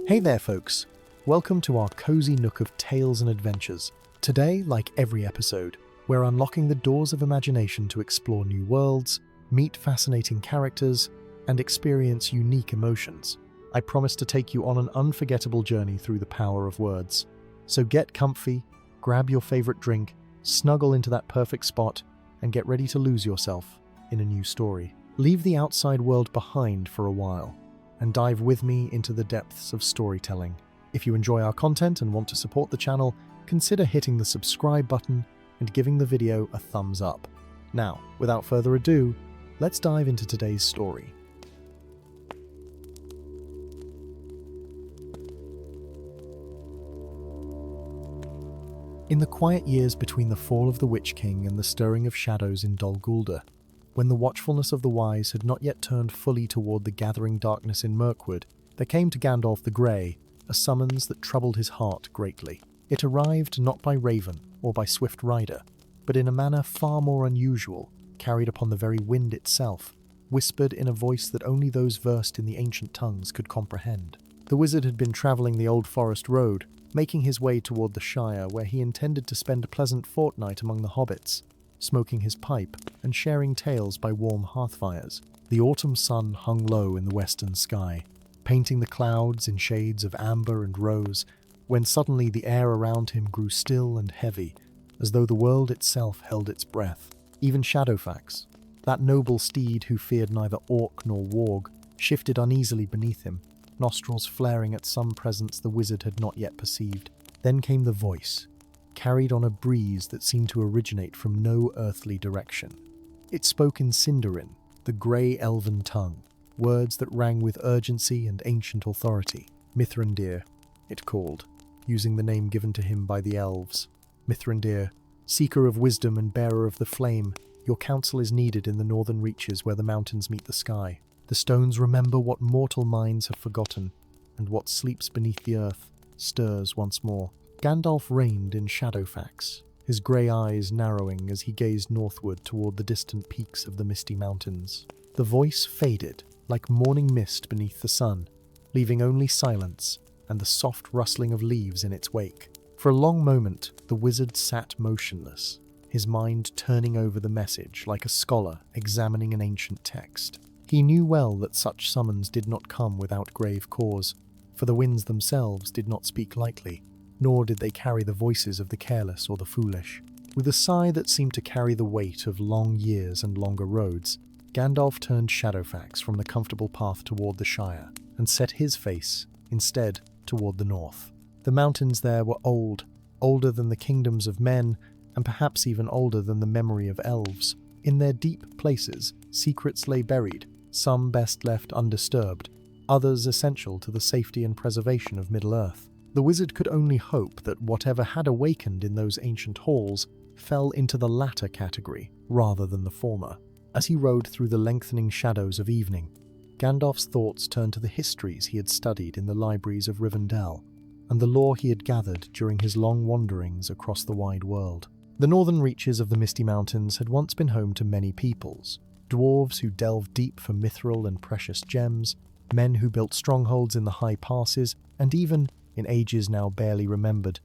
Hey there folks, welcome to our cozy nook of tales and adventures. Today, like every episode, we're unlocking the doors of imagination to explore new worlds, meet fascinating characters, and experience unique emotions. I promise to take you on an unforgettable journey through the power of words. So get comfy, grab your favorite drink, snuggle into that perfect spot, and get ready to lose yourself in a new story. Leave the outside world behind for a while and dive with me into the depths of storytelling. If you enjoy our content and want to support the channel, consider hitting the subscribe button and giving the video a thumbs up. Now, without further ado, let's dive into today's story. In the quiet years between the fall of the Witch King and the stirring of shadows in Dol Guldur, when the watchfulness of the wise had not yet turned fully toward the gathering darkness in Mirkwood, there came to Gandalf the Grey a summons that troubled his heart greatly. It arrived not by raven or by swift rider, but in a manner far more unusual, carried upon the very wind itself, whispered in a voice that only those versed in the ancient tongues could comprehend. The wizard had been travelling the old forest road, making his way toward the Shire, where he intended to spend a pleasant fortnight among the hobbits, smoking his pipe and sharing tales by warm hearthfires. The autumn sun hung low in the western sky, painting the clouds in shades of amber and rose, when suddenly the air around him grew still and heavy, as though the world itself held its breath. Even Shadowfax, that noble steed who feared neither orc nor warg, shifted uneasily beneath him, nostrils flaring at some presence the wizard had not yet perceived. Then came the voice, carried on a breeze that seemed to originate from no earthly direction. It spoke in Sindarin, the grey elven tongue, words that rang with urgency and ancient authority. Mithrandir, it called, using the name given to him by the elves. Mithrandir, seeker of wisdom and bearer of the flame, your counsel is needed in the northern reaches where the mountains meet the sky. The stones remember what mortal minds have forgotten, and what sleeps beneath the earth stirs once more. Gandalf reigned in Shadowfax, his grey eyes narrowing as he gazed northward toward the distant peaks of the misty mountains. The voice faded, like morning mist beneath the sun, leaving only silence and the soft rustling of leaves in its wake. For a long moment, the wizard sat motionless, his mind turning over the message like a scholar examining an ancient text. He knew well that such summons did not come without grave cause, for the winds themselves did not speak lightly, nor did they carry the voices of the careless or the foolish. With a sigh that seemed to carry the weight of long years and longer roads, Gandalf turned Shadowfax from the comfortable path toward the Shire, and set his face, instead, toward the north. The mountains there were old, older than the kingdoms of men, and perhaps even older than the memory of elves. In their deep places, secrets lay buried, some best left undisturbed, others essential to the safety and preservation of Middle-earth. The wizard could only hope that whatever had awakened in those ancient halls fell into the latter category rather than the former. As he rode through the lengthening shadows of evening, Gandalf's thoughts turned to the histories he had studied in the libraries of Rivendell and the lore he had gathered during his long wanderings across the wide world. The northern reaches of the Misty Mountains had once been home to many peoples, dwarves who delved deep for mithril and precious gems, men who built strongholds in the high passes, and even, in ages now barely remembered,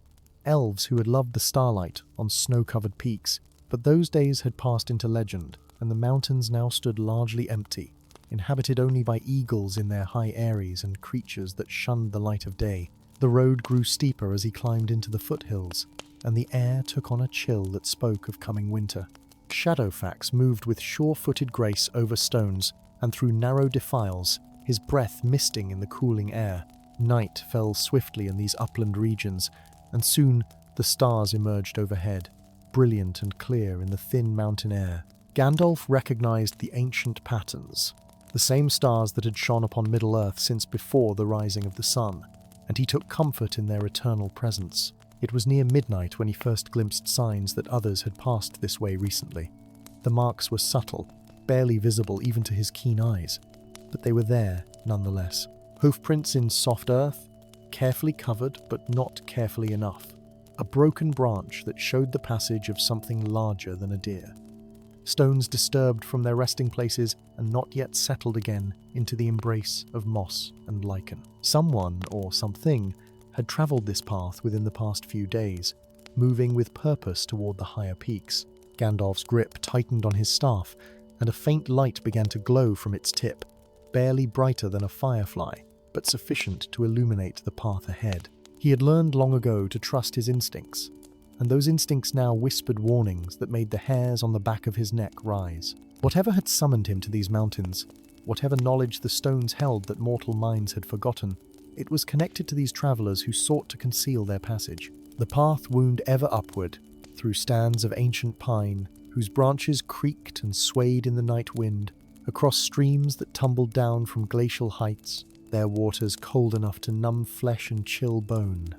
elves who had loved the starlight on snow-covered peaks. But those days had passed into legend, and the mountains now stood largely empty, inhabited only by eagles in their high eyries and creatures that shunned the light of day. The road grew steeper as he climbed into the foothills, and the air took on a chill that spoke of coming winter. Shadowfax moved with sure-footed grace over stones and through narrow defiles, his breath misting in the cooling air. Night fell swiftly in these upland regions, and soon the stars emerged overhead, brilliant and clear in the thin mountain air. Gandalf recognized the ancient patterns, the same stars that had shone upon Middle-earth since before the rising of the sun, and he took comfort in their eternal presence. It was near midnight when he first glimpsed signs that others had passed this way recently. The marks were subtle, barely visible even to his keen eyes, but they were there nonetheless. Hoofprints in soft earth, carefully covered but not carefully enough. A broken branch that showed the passage of something larger than a deer. stones disturbed from their resting places and not yet settled again into the embrace of moss and lichen. Someone, or something, had travelled this path within the past few days, moving with purpose toward the higher peaks. Gandalf's grip tightened on his staff, and a faint light began to glow from its tip, barely brighter than a firefly, but sufficient to illuminate the path ahead. He had learned long ago to trust his instincts, and those instincts now whispered warnings that made the hairs on the back of his neck rise. Whatever had summoned him to these mountains, whatever knowledge the stones held that mortal minds had forgotten, it was connected to these travellers who sought to conceal their passage. The path wound ever upward, through stands of ancient pine, whose branches creaked and swayed in the night wind, across streams that tumbled down from glacial heights, their waters cold enough to numb flesh and chill bone.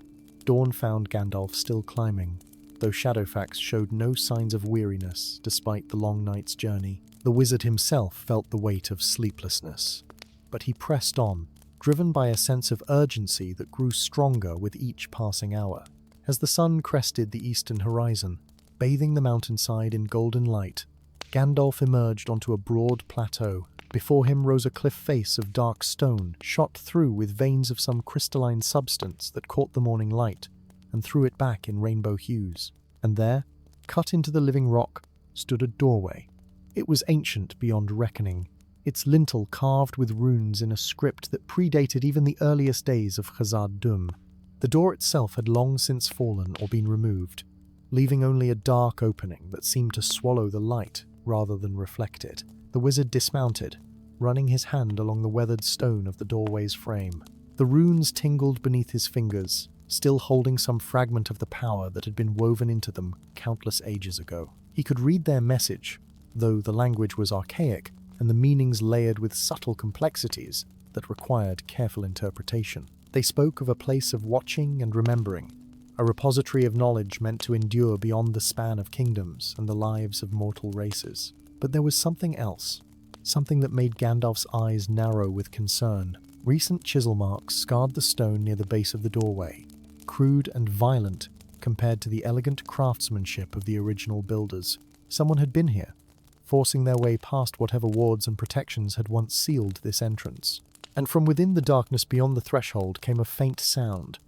Dawn found Gandalf still climbing, though Shadowfax showed no signs of weariness despite the long night's journey. The wizard himself felt the weight of sleeplessness, but he pressed on, driven by a sense of urgency that grew stronger with each passing hour. As the sun crested the eastern horizon, bathing the mountainside in golden light, Gandalf emerged onto a broad plateau. Before him rose a cliff face of dark stone, shot through with veins of some crystalline substance that caught the morning light and threw it back in rainbow hues. And there, cut into the living rock, stood a doorway. It was ancient beyond reckoning, its lintel carved with runes in a script that predated even the earliest days of Khazad-dûm. The door itself had long since fallen or been removed, leaving only a dark opening that seemed to swallow the light rather than reflect it. The wizard dismounted, running his hand along the weathered stone of the doorway's frame. The runes tingled beneath his fingers, still holding some fragment of the power that had been woven into them countless ages ago. He could read their message, though the language was archaic and the meanings layered with subtle complexities that required careful interpretation. They spoke of a place of watching and remembering, a repository of knowledge meant to endure beyond the span of kingdoms and the lives of mortal races. But there was something else, something that made Gandalf's eyes narrow with concern. Recent chisel marks scarred the stone near the base of the doorway, crude and violent compared to the elegant craftsmanship of the original builders. Someone had been here, forcing their way past whatever wards and protections had once sealed this entrance. And from within the darkness beyond the threshold came a faint sound,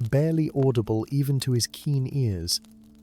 barely audible even to his keen ears,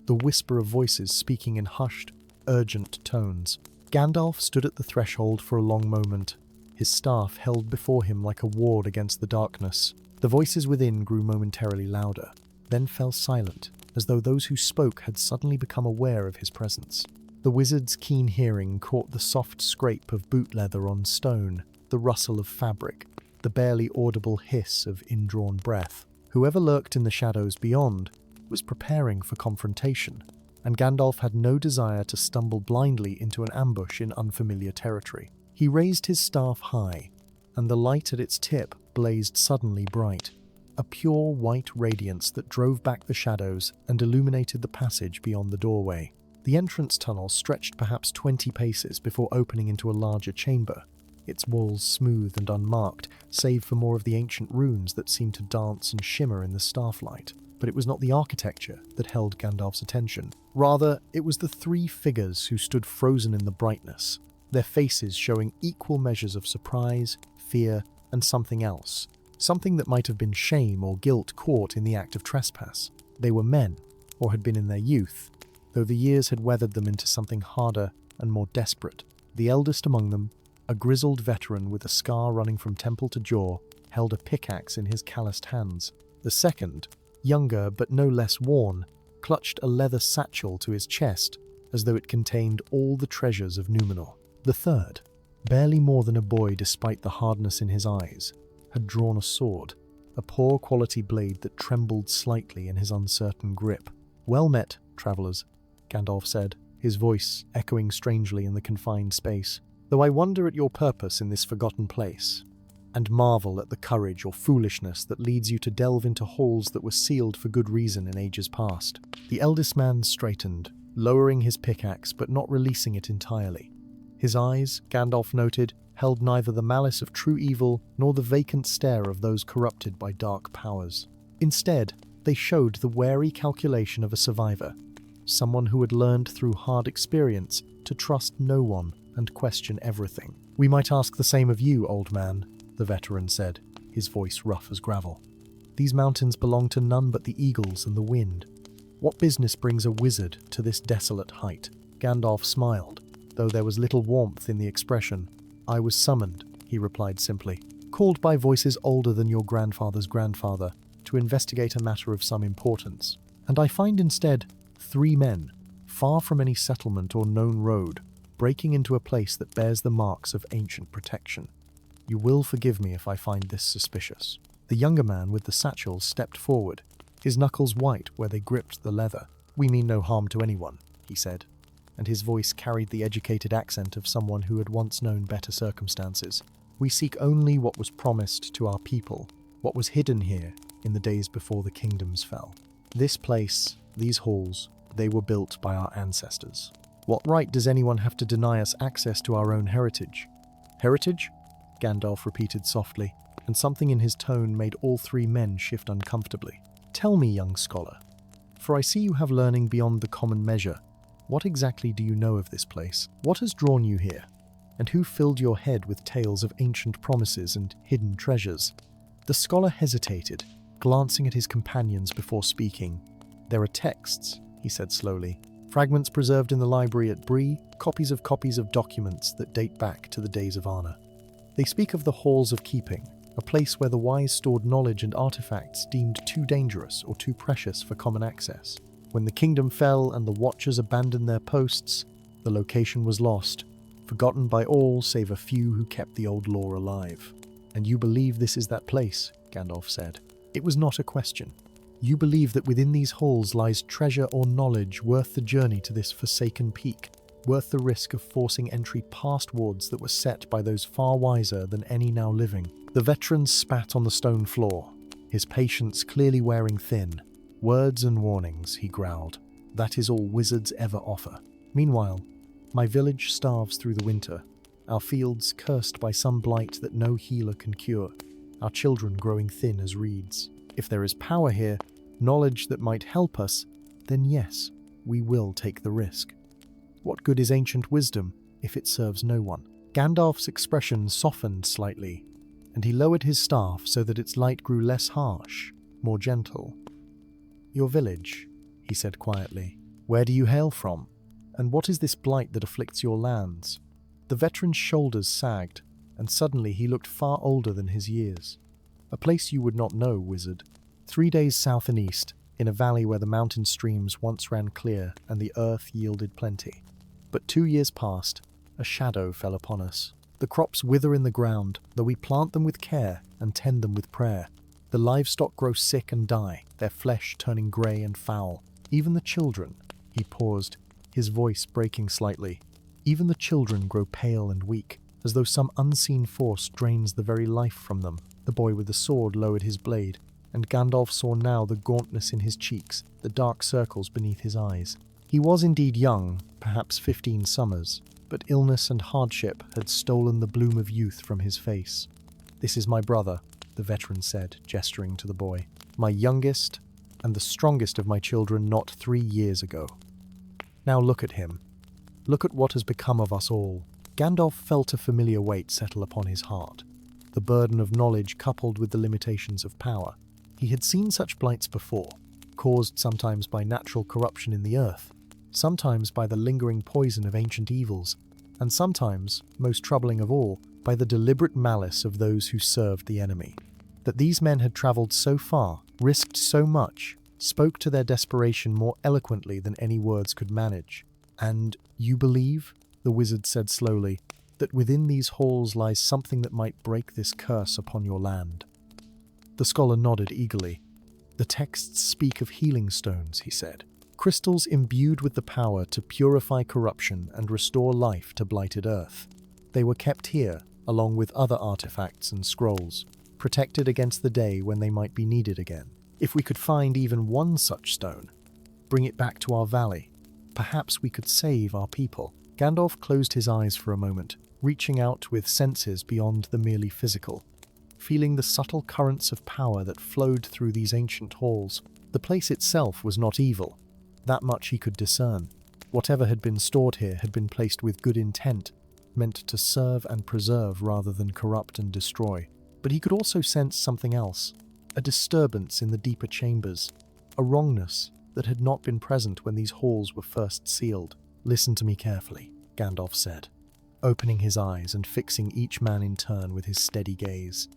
the whisper of voices speaking in hushed, urgent tones. Gandalf stood at the threshold for a long moment, his staff held before him like a ward against the darkness. The voices within grew momentarily louder, then fell silent, as though those who spoke had suddenly become aware of his presence. The wizard's keen hearing caught the soft scrape of boot leather on stone, the rustle of fabric, the barely audible hiss of indrawn breath. Whoever lurked in the shadows beyond was preparing for confrontation, and Gandalf had no desire to stumble blindly into an ambush in unfamiliar territory. He raised his staff high, and the light at its tip blazed suddenly bright, a pure white radiance that drove back the shadows and illuminated the passage beyond the doorway. The entrance tunnel stretched perhaps 20 paces before opening into a larger chamber, its walls smooth and unmarked, save for more of the ancient runes that seemed to dance and shimmer in the starlight. But it was not the architecture that held Gandalf's attention. Rather, it was the three figures who stood frozen in the brightness, their faces showing equal measures of surprise, fear, and something else. Something that might have been shame or guilt caught in the act of trespass. They were men, or had been in their youth, though the years had weathered them into something harder and more desperate. The eldest among them, a grizzled veteran with a scar running from temple to jaw, held a pickaxe in his calloused hands. The second, younger but no less worn, clutched a leather satchel to his chest as though it contained all the treasures of Númenor. The third, barely more than a boy despite the hardness in his eyes, had drawn a sword, a poor quality blade that trembled slightly in his uncertain grip. "Well met, travellers," Gandalf said, his voice echoing strangely in the confined space. "Though I wonder at your purpose in this forgotten place, and marvel at the courage or foolishness that leads you to delve into halls that were sealed for good reason in ages past." The eldest man straightened, lowering his pickaxe but not releasing it entirely. His eyes, Gandalf noted, held neither the malice of true evil nor the vacant stare of those corrupted by dark powers. Instead, they showed the wary calculation of a survivor, someone who had learned through hard experience to trust no one and question everything. "We might ask the same of you, old man," the veteran said, his voice rough as gravel. "These mountains belong to none but the eagles and the wind. What business brings a wizard to this desolate height?" Gandalf smiled, though there was little warmth in the expression. "I was summoned," he replied simply, "called by voices older than your grandfather's grandfather to investigate a matter of some importance. And I find instead 3 men, far from any settlement or known road, breaking into a place that bears the marks of ancient protection. You will forgive me if I find this suspicious." The younger man with the satchel stepped forward, his knuckles white where they gripped the leather. "We mean no harm to anyone," he said, and his voice carried the educated accent of someone who had once known better circumstances. "We seek only what was promised to our people, what was hidden here in the days before the kingdoms fell. This place, these halls, they were built by our ancestors. What right does anyone have to deny us access to our own heritage?" "Heritage?" Gandalf repeated softly, and something in his tone made all 3 men shift uncomfortably. "Tell me, young scholar, for I see you have learning beyond the common measure. What exactly do you know of this place? What has drawn you here? And who filled your head with tales of ancient promises and hidden treasures?" The scholar hesitated, glancing at his companions before speaking. "There are texts," he said slowly. "Fragments preserved in the library at Bree, copies of documents that date back to the days of Arna. They speak of the Halls of Keeping, a place where the wise stored knowledge and artifacts deemed too dangerous or too precious for common access. When the kingdom fell and the Watchers abandoned their posts, the location was lost, forgotten by all save a few who kept the old lore alive. And you believe this is that place," Gandalf said. It was not a question. "You believe that within these halls lies treasure or knowledge worth the journey to this forsaken peak, worth the risk of forcing entry past wards that were set by those far wiser than any now living." The veteran spat on the stone floor, his patience clearly wearing thin. "Words and warnings," he growled. "That is all wizards ever offer. Meanwhile, my village starves through the winter, our fields cursed by some blight that no healer can cure, our children growing thin as reeds. If there is power here, knowledge that might help us, then yes, we will take the risk. What good is ancient wisdom if it serves no one?" Gandalf's expression softened slightly, and he lowered his staff so that its light grew less harsh, more gentle. "Your village," he said quietly. "Where do you hail from? And what is this blight that afflicts your lands?" The veteran's shoulders sagged, and suddenly he looked far older than his years. "A place you would not know, wizard. 3 days south and east, in a valley where the mountain streams once ran clear and the earth yielded plenty. But 2 years passed, a shadow fell upon us. The crops wither in the ground, though we plant them with care and tend them with prayer. The livestock grow sick and die, their flesh turning grey and foul. Even the children," he paused, his voice breaking slightly, "even the children grow pale and weak, as though some unseen force drains the very life from them." The boy with the sword lowered his blade, and Gandalf saw now the gauntness in his cheeks, the dark circles beneath his eyes. He was indeed young, perhaps 15 summers, but illness and hardship had stolen the bloom of youth from his face. "This is my brother," the veteran said, gesturing to the boy. "My youngest and the strongest of my children not 3 years ago. Now look at him. Look at what has become of us all." Gandalf felt a familiar weight settle upon his heart, the burden of knowledge coupled with the limitations of power. He had seen such blights before, caused sometimes by natural corruption in the earth, sometimes by the lingering poison of ancient evils, and sometimes, most troubling of all, by the deliberate malice of those who served the enemy. That these men had travelled so far, risked so much, spoke to their desperation more eloquently than any words could manage. "And you believe," the wizard said slowly, "that within these halls lies something that might break this curse upon your land?" The scholar nodded eagerly. "The texts speak of healing stones," he said. "Crystals imbued with the power to purify corruption and restore life to blighted earth. They were kept here, along with other artifacts and scrolls, protected against the day when they might be needed again. If we could find even one such stone, bring it back to our valley, perhaps we could save our people." Gandalf closed his eyes for a moment, reaching out with senses beyond the merely physical, feeling the subtle currents of power that flowed through these ancient halls. The place itself was not evil. That much he could discern. Whatever had been stored here had been placed with good intent, meant to serve and preserve rather than corrupt and destroy. But he could also sense something else, a disturbance in the deeper chambers, a wrongness that had not been present when these halls were first sealed. "Listen to me carefully," Gandalf said, opening his eyes and fixing each man in turn with his steady gaze.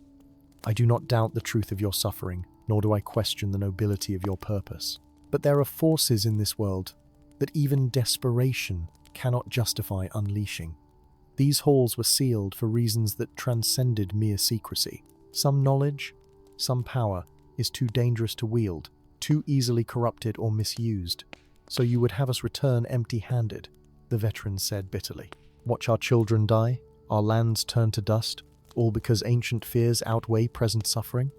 "I do not doubt the truth of your suffering, nor do I question the nobility of your purpose. But there are forces in this world that even desperation cannot justify unleashing. These halls were sealed for reasons that transcended mere secrecy. Some knowledge, some power, is too dangerous to wield, too easily corrupted or misused. So you would have us return empty-handed," the veteran said bitterly. "Watch our children die, our lands turn to dust, all because ancient fears outweigh present suffering?"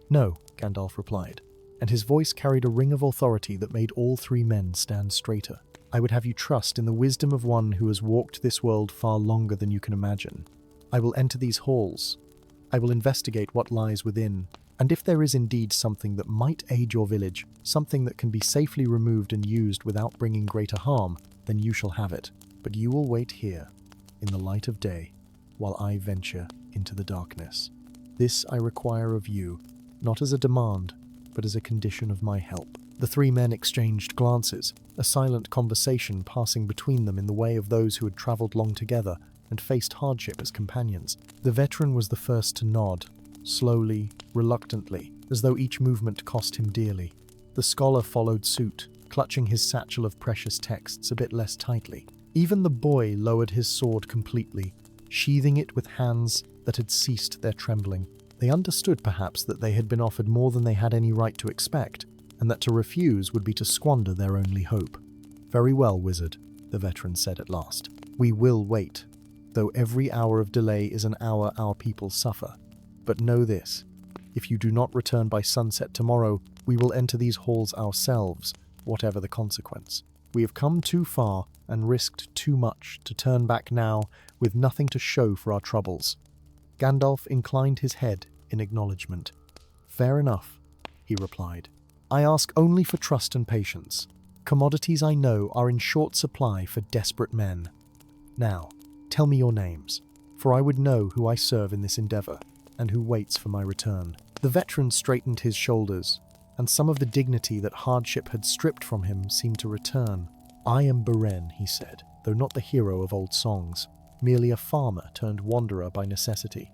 "No," Gandalf replied, and his voice carried a ring of authority that made all three men stand straighter. "I would have you trust in the wisdom of one who has walked this world far longer than you can imagine. I will enter these halls. I will investigate what lies within, and if there is indeed something that might aid your village, something that can be safely removed and used without bringing greater harm, then you shall have it. But you will wait here, in the light of day, while I venture into the darkness. This I require of you, not as a demand, but as a condition of my help." The three men exchanged glances, a silent conversation passing between them in the way of those who had travelled long together and faced hardship as companions. The veteran was the first to nod, slowly, reluctantly, as though each movement cost him dearly. The scholar followed suit, clutching his satchel of precious texts a bit less tightly. Even the boy lowered his sword completely, sheathing it with hands that had ceased their trembling. They understood perhaps that they had been offered more than they had any right to expect, and that to refuse would be to squander their only hope. "Very well, wizard," the veteran said at last. "We will wait, though every hour of delay is an hour our people suffer. But know this, if you do not return by sunset tomorrow, we will enter these halls ourselves, whatever the consequence. We have come too far and risked too much to turn back now with nothing to show for our troubles." Gandalf inclined his head in acknowledgement. "Fair enough," he replied. "I ask only for trust and patience. Commodities I know are in short supply for desperate men. Now, tell me your names, for I would know who I serve in this endeavour, and who waits for my return." The veteran straightened his shoulders, and some of the dignity that hardship had stripped from him seemed to return. "I am Beren," he said, though not the hero of old songs, merely a farmer turned wanderer by necessity.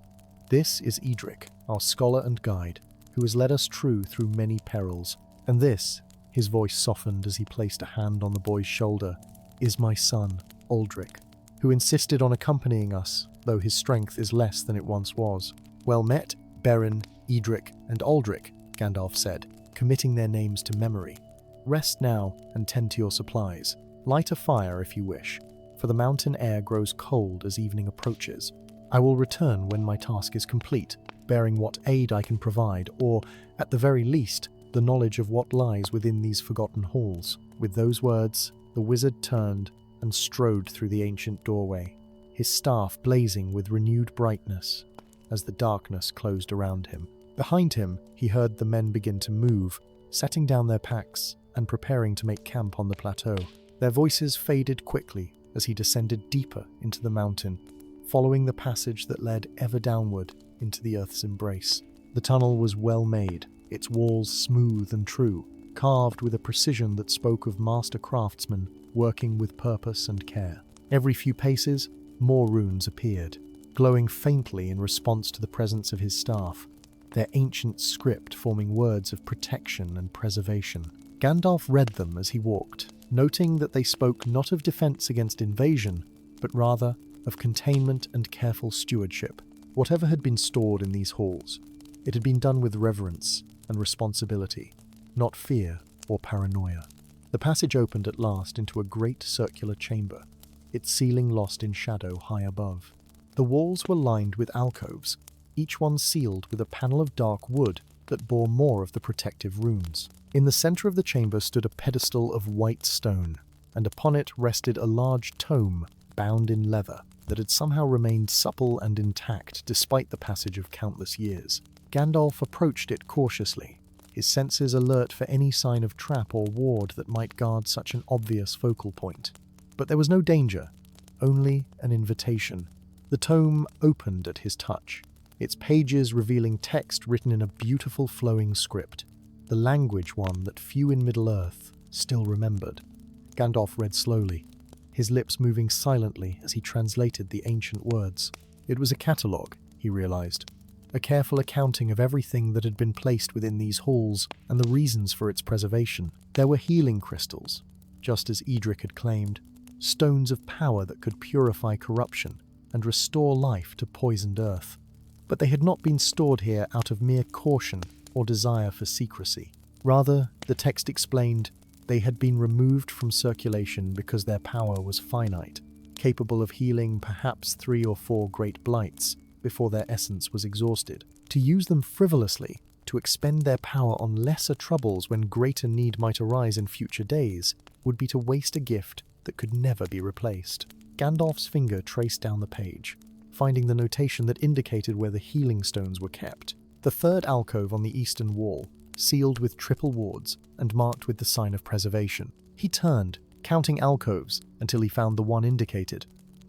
"This is Eadric, our scholar and guide, who has led us true through many perils. And this," his voice softened as he placed a hand on the boy's shoulder, "is my son, Aldric, who insisted on accompanying us, though his strength is less than it once was." "Well met, Beren, Eadric, and Aldric," Gandalf said, committing their names to memory. "Rest now and tend to your supplies. Light a fire if you wish, for the mountain air grows cold as evening approaches. I will return when my task is complete, bearing what aid I can provide, or, at the very least, the knowledge of what lies within these forgotten halls." With those words, the wizard turned and strode through the ancient doorway, his staff blazing with renewed brightness as the darkness closed around him. Behind him, he heard the men begin to move, setting down their packs and preparing to make camp on the plateau. Their voices faded quickly as he descended deeper into the mountain, following the passage that led ever downward into the earth's embrace. The tunnel was well made, its walls smooth and true, carved with a precision that spoke of master craftsmen working with purpose and care. Every few paces, more runes appeared, glowing faintly in response to the presence of his staff, their ancient script forming words of protection and preservation. Gandalf read them as he walked, noting that they spoke not of defense against invasion, but rather of containment and careful stewardship. Whatever had been stored in these halls, it had been done with reverence and responsibility, not fear or paranoia. The passage opened at last into a great circular chamber, its ceiling lost in shadow high above. The walls were lined with alcoves, each one sealed with a panel of dark wood that bore more of the protective runes. In the center of the chamber stood a pedestal of white stone, and upon it rested a large tome bound in leather that had somehow remained supple and intact despite the passage of countless years. Gandalf approached it cautiously, his senses alert for any sign of trap or ward that might guard such an obvious focal point. But there was no danger, only an invitation. The tome opened at his touch, its pages revealing text written in a beautiful flowing script, the language one that few in Middle-earth still remembered. Gandalf read slowly, his lips moving silently as he translated the ancient words. It was a catalogue, he realized, a careful accounting of everything that had been placed within these halls and the reasons for its preservation. There were healing crystals, just as Eadric had claimed, stones of power that could purify corruption and restore life to poisoned earth. But they had not been stored here out of mere caution or desire for secrecy. Rather, the text explained, they had been removed from circulation because their power was finite, capable of healing perhaps 3 or 4 great blights before their essence was exhausted. To use them frivolously, to expend their power on lesser troubles when greater need might arise in future days, would be to waste a gift that could never be replaced. Gandalf's finger traced down the page, finding the notation that indicated where the healing stones were kept. The third alcove on the eastern wall, sealed with triple wards and marked with the sign of preservation. He turned, counting alcoves until he found the one indicated,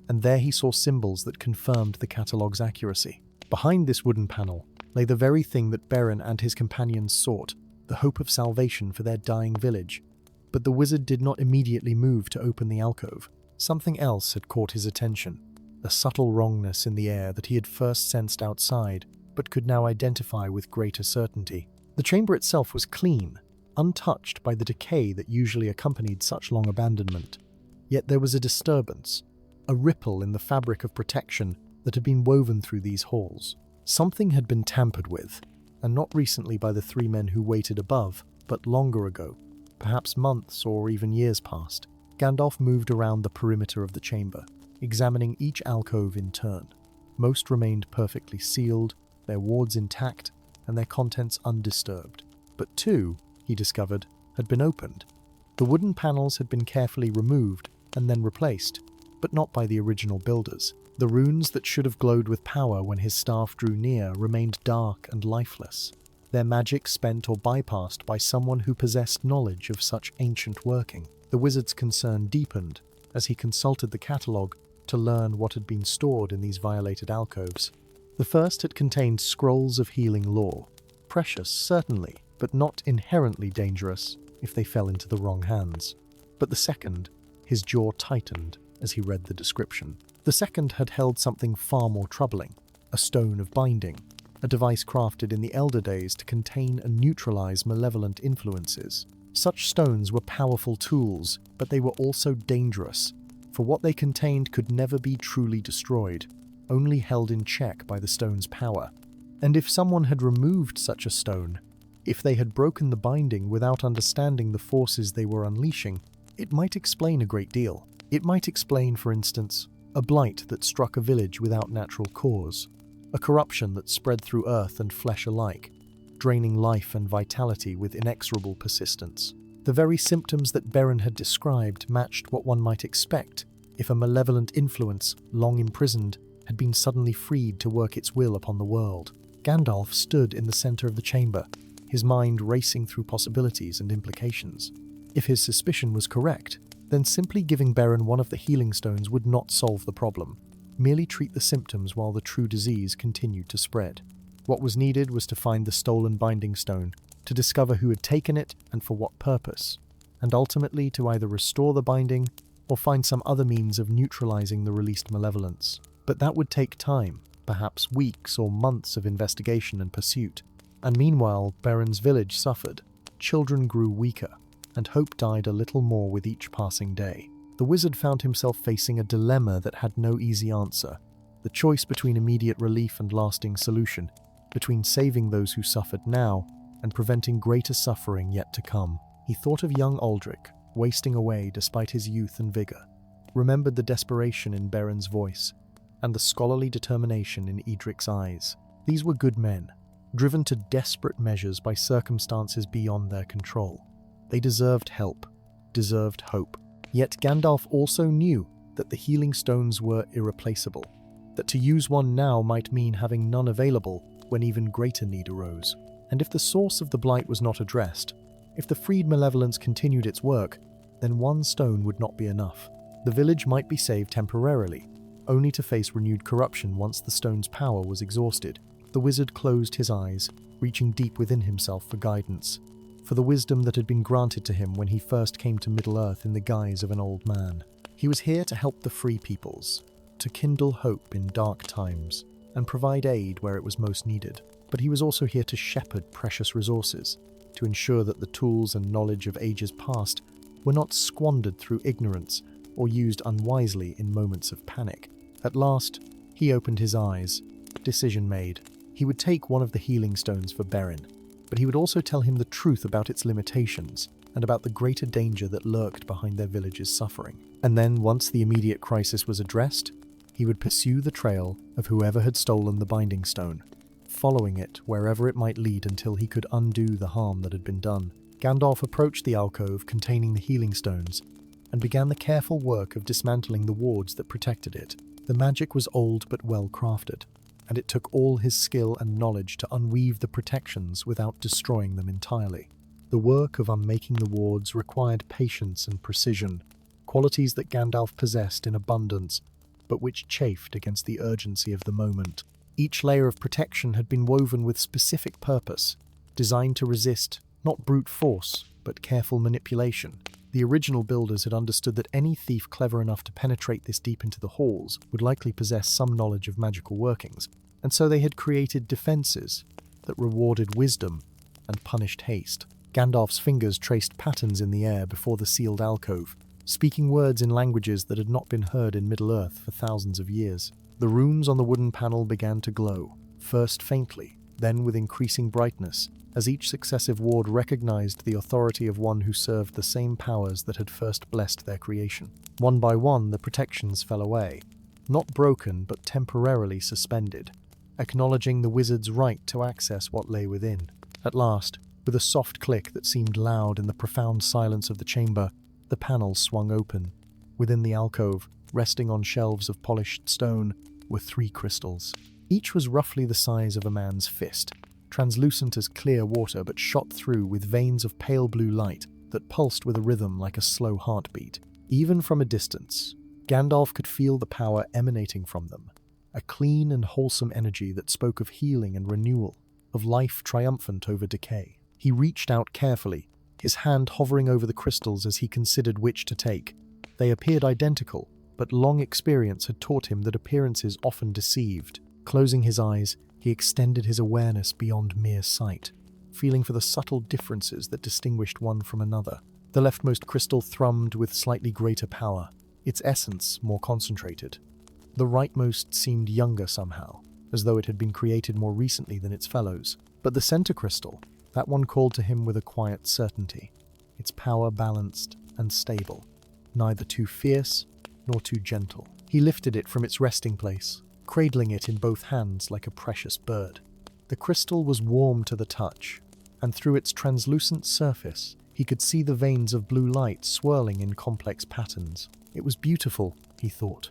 and there he saw symbols that confirmed the catalogue's accuracy. Behind this wooden panel lay the very thing that Beren and his companions sought, the hope of salvation for their dying village. But the wizard did not immediately move to open the alcove. Something else had caught his attention, a subtle wrongness in the air that he had first sensed outside, but could now identify with greater certainty. The chamber itself was clean, untouched by the decay that usually accompanied such long abandonment. Yet there was a disturbance, a ripple in the fabric of protection that had been woven through these halls. Something had been tampered with, and not recently by the 3 men who waited above, but longer ago, perhaps months or even years past. Gandalf moved around the perimeter of the chamber, examining each alcove in turn. Most remained perfectly sealed, their wards intact, and their contents undisturbed. But 2, he discovered, had been opened. The wooden panels had been carefully removed and then replaced, but not by the original builders. The runes that should have glowed with power when his staff drew near remained dark and lifeless, their magic spent or bypassed by someone who possessed knowledge of such ancient working. The wizard's concern deepened as he consulted the catalogue to learn what had been stored in these violated alcoves. The first had contained scrolls of healing lore, precious certainly, but not inherently dangerous if they fell into the wrong hands. But the second, his jaw tightened as he read the description. The second had held something far more troubling, a stone of binding, a device crafted in the Elder Days to contain and neutralize malevolent influences. Such stones were powerful tools, but they were also dangerous, for what they contained could never be truly destroyed, only held in check by the stone's power. And if someone had removed such a stone, if they had broken the binding without understanding the forces they were unleashing, it might explain a great deal. It might explain, for instance, a blight that struck a village without natural cause, a corruption that spread through earth and flesh alike, draining life and vitality with inexorable persistence. The very symptoms that Beren had described matched what one might expect if a malevolent influence, long imprisoned, had been suddenly freed to work its will upon the world. Gandalf stood in the center of the chamber, his mind racing through possibilities and implications. If his suspicion was correct, then simply giving Beren one of the healing stones would not solve the problem, merely treat the symptoms while the true disease continued to spread. What was needed was to find the stolen binding stone, to discover who had taken it and for what purpose, and ultimately to either restore the binding or find some other means of neutralizing the released malevolence. But that would take time, perhaps weeks or months of investigation and pursuit. And meanwhile, Beren's village suffered, children grew weaker, and hope died a little more with each passing day. The wizard found himself facing a dilemma that had no easy answer, the choice between immediate relief and lasting solution, between saving those who suffered now and preventing greater suffering yet to come. He thought of young Aldric, wasting away despite his youth and vigor, remembered the desperation in Beren's voice, and the scholarly determination in Eadric's eyes. These were good men, driven to desperate measures by circumstances beyond their control. They deserved help, deserved hope. Yet Gandalf also knew that the healing stones were irreplaceable, that to use one now might mean having none available when even greater need arose. And if the source of the blight was not addressed, if the freed malevolence continued its work, then one stone would not be enough. The village might be saved temporarily, only to face renewed corruption once the stone's power was exhausted. The wizard closed his eyes, reaching deep within himself for guidance, for the wisdom that had been granted to him when he first came to Middle-earth in the guise of an old man. He was here to help the free peoples, to kindle hope in dark times, and provide aid where it was most needed. But he was also here to shepherd precious resources, to ensure that the tools and knowledge of ages past were not squandered through ignorance or used unwisely in moments of panic. At last, he opened his eyes. Decision made. He would take one of the healing stones for Beren, but he would also tell him the truth about its limitations and about the greater danger that lurked behind their village's suffering. And then, once the immediate crisis was addressed, he would pursue the trail of whoever had stolen the binding stone, following it wherever it might lead until he could undo the harm that had been done. Gandalf approached the alcove containing the healing stones and began the careful work of dismantling the wards that protected it. The magic was old but well crafted, and it took all his skill and knowledge to unweave the protections without destroying them entirely. The work of unmaking the wards required patience and precision, qualities that Gandalf possessed in abundance, but which chafed against the urgency of the moment. Each layer of protection had been woven with specific purpose, designed to resist not brute force, but careful manipulation. The original builders had understood that any thief clever enough to penetrate this deep into the halls would likely possess some knowledge of magical workings, and so they had created defenses that rewarded wisdom and punished haste. Gandalf's fingers traced patterns in the air before the sealed alcove, speaking words in languages that had not been heard in Middle-earth for thousands of years. The runes on the wooden panel began to glow, first faintly, then with increasing brightness, as each successive ward recognized the authority of one who served the same powers that had first blessed their creation. One by one, the protections fell away, not broken but temporarily suspended, acknowledging the wizard's right to access what lay within. At last, with a soft click that seemed loud in the profound silence of the chamber, the panel swung open. Within the alcove, resting on shelves of polished stone, were 3 crystals. Each was roughly the size of a man's fist, translucent as clear water but shot through with veins of pale blue light that pulsed with a rhythm like a slow heartbeat. Even from a distance, Gandalf could feel the power emanating from them, a clean and wholesome energy that spoke of healing and renewal, of life triumphant over decay. He reached out carefully, his hand hovering over the crystals as he considered which to take. They appeared identical, but long experience had taught him that appearances often deceived. Closing his eyes, he extended his awareness beyond mere sight, feeling for the subtle differences that distinguished one from another. The leftmost crystal thrummed with slightly greater power, its essence more concentrated. The rightmost seemed younger somehow, as though it had been created more recently than its fellows. But the center crystal, that one called to him with a quiet certainty, its power balanced and stable, neither too fierce nor too gentle. He lifted it from its resting place, cradling it in both hands like a precious bird. The crystal was warm to the touch, and through its translucent surface, he could see the veins of blue light swirling in complex patterns. It was beautiful, he thought,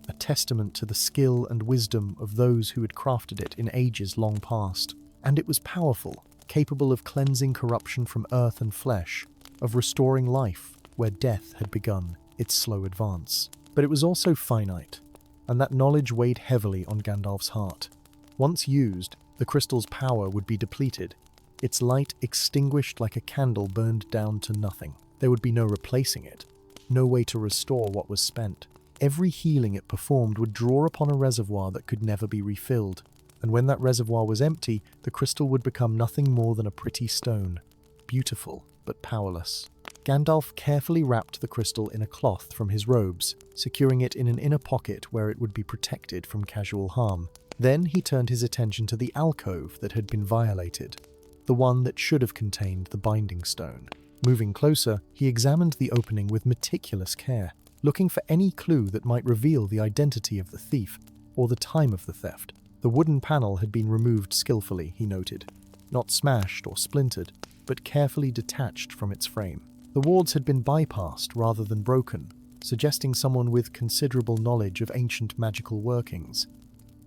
a testament to the skill and wisdom of those who had crafted it in ages long past. And it was powerful, capable of cleansing corruption from earth and flesh, of restoring life where death had begun its slow advance. But it was also finite, and that knowledge weighed heavily on Gandalf's heart. Once used, the crystal's power would be depleted, its light extinguished like a candle burned down to nothing. There would be no replacing it, no way to restore what was spent. Every healing it performed would draw upon a reservoir that could never be refilled, and when that reservoir was empty, the crystal would become nothing more than a pretty stone, beautiful but powerless. Gandalf carefully wrapped the crystal in a cloth from his robes, securing it in an inner pocket where it would be protected from casual harm. Then he turned his attention to the alcove that had been violated, the one that should have contained the binding stone. Moving closer, he examined the opening with meticulous care, looking for any clue that might reveal the identity of the thief or the time of the theft. The wooden panel had been removed skillfully, he noted, not smashed or splintered, but carefully detached from its frame. The wards had been bypassed rather than broken, suggesting someone with considerable knowledge of ancient magical workings.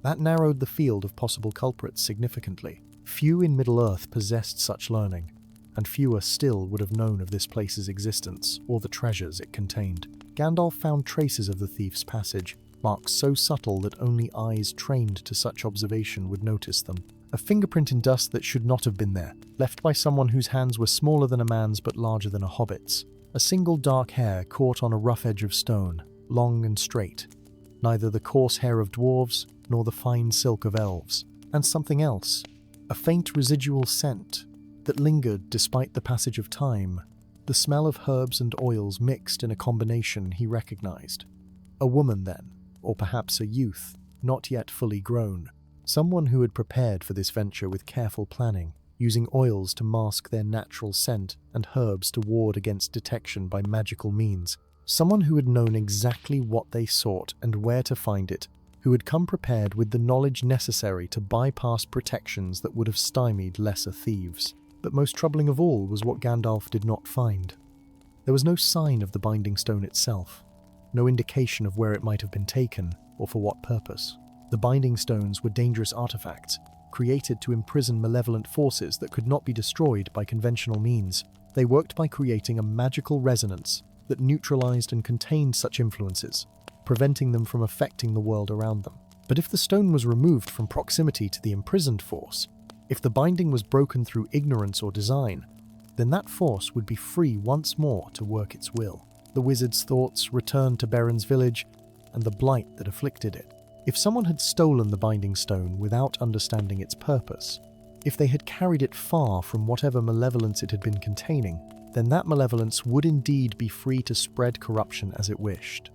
That narrowed the field of possible culprits significantly. Few in Middle-earth possessed such learning, and fewer still would have known of this place's existence or the treasures it contained. Gandalf found traces of the thief's passage, marks so subtle that only eyes trained to such observation would notice them. A fingerprint in dust that should not have been there, left by someone whose hands were smaller than a man's but larger than a hobbit's. A single dark hair caught on a rough edge of stone, long and straight. Neither the coarse hair of dwarves nor the fine silk of elves. And something else, a faint residual scent that lingered despite the passage of time, the smell of herbs and oils mixed in a combination he recognized. A woman then, or perhaps a youth, not yet fully grown. Someone who had prepared for this venture with careful planning, using oils to mask their natural scent and herbs to ward against detection by magical means. Someone who had known exactly what they sought and where to find it, who had come prepared with the knowledge necessary to bypass protections that would have stymied lesser thieves. But most troubling of all was what Gandalf did not find. There was no sign of the binding stone itself, no indication of where it might have been taken or for what purpose. The binding stones were dangerous artifacts, created to imprison malevolent forces that could not be destroyed by conventional means. They worked by creating a magical resonance that neutralized and contained such influences, preventing them from affecting the world around them. But if the stone was removed from proximity to the imprisoned force, if the binding was broken through ignorance or design, then that force would be free once more to work its will. The wizard's thoughts returned to Beren's village and the blight that afflicted it. If someone had stolen the binding stone without understanding its purpose, if they had carried it far from whatever malevolence it had been containing, then that malevolence would indeed be free to spread corruption as it wished.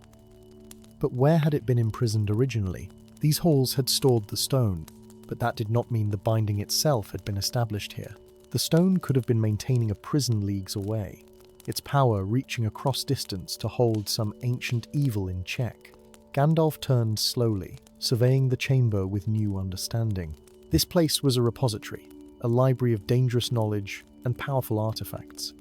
But where had it been imprisoned originally? These halls had stored the stone, but that did not mean the binding itself had been established here. The stone could have been maintaining a prison leagues away, its power reaching across distance to hold some ancient evil in check. Gandalf turned slowly, surveying the chamber with new understanding. This place was a repository, a library of dangerous knowledge and powerful artifacts.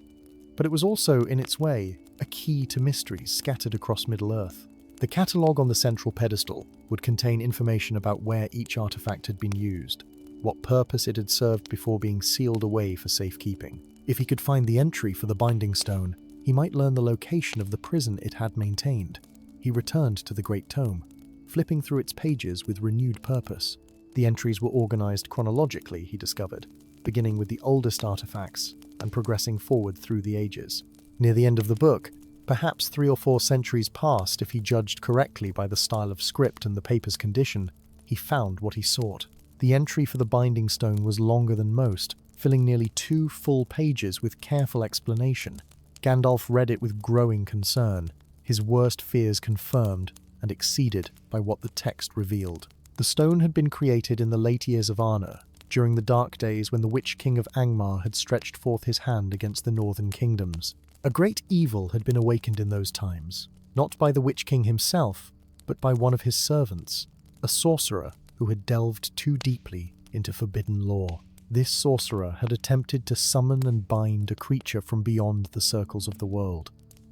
But it was also, in its way, a key to mysteries scattered across Middle-earth. The catalogue on the central pedestal would contain information about where each artifact had been used, what purpose it had served before being sealed away for safekeeping. If he could find the entry for the binding stone, he might learn the location of the prison it had maintained. He returned to the Great Tome, flipping through its pages with renewed purpose. The entries were organized chronologically, he discovered, beginning with the oldest artifacts and progressing forward through the ages. Near the end of the book, perhaps 3 or 4 centuries past if he judged correctly by the style of script and the paper's condition, he found what he sought. The entry for the binding stone was longer than most, filling nearly 2 full pages with careful explanation. Gandalf read it with growing concern, his worst fears confirmed and exceeded by what the text revealed. The stone had been created in the late years of Arnor, during the dark days when the Witch King of Angmar had stretched forth his hand against the northern kingdoms. A great evil had been awakened in those times, not by the Witch King himself, but by one of his servants, a sorcerer who had delved too deeply into forbidden lore. This sorcerer had attempted to summon and bind a creature from beyond the circles of the world,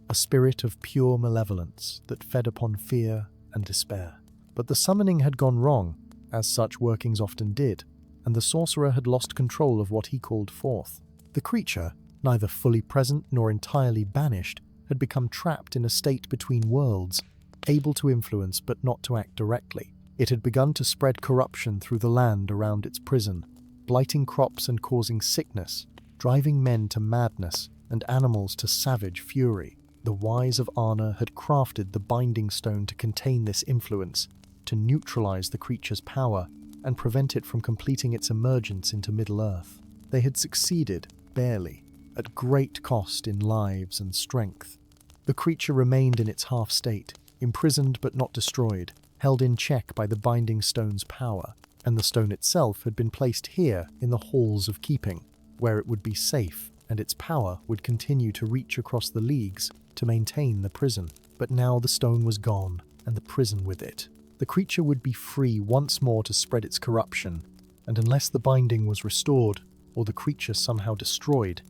a spirit of pure malevolence that fed upon fear and despair. But the summoning had gone wrong, as such workings often did, and the sorcerer had lost control of what he called forth. The creature, neither fully present nor entirely banished, had become trapped in a state between worlds, able to influence but not to act directly. It had begun to spread corruption through the land around its prison, blighting crops and causing sickness, driving men to madness and animals to savage fury. The wise of Arnor had crafted the binding stone to contain this influence, to neutralize the creature's power and prevent it from completing its emergence into Middle-earth. They had succeeded, barely, at great cost in lives and strength. The creature remained in its half-state, imprisoned but not destroyed, held in check by the binding stone's power, and the stone itself had been placed here in the halls of keeping, where it would be safe and its power would continue to reach across the leagues to maintain the prison. But now the stone was gone, and the prison with it. The creature would be free once more to spread its corruption, and unless the binding was restored, or the creature somehow destroyed,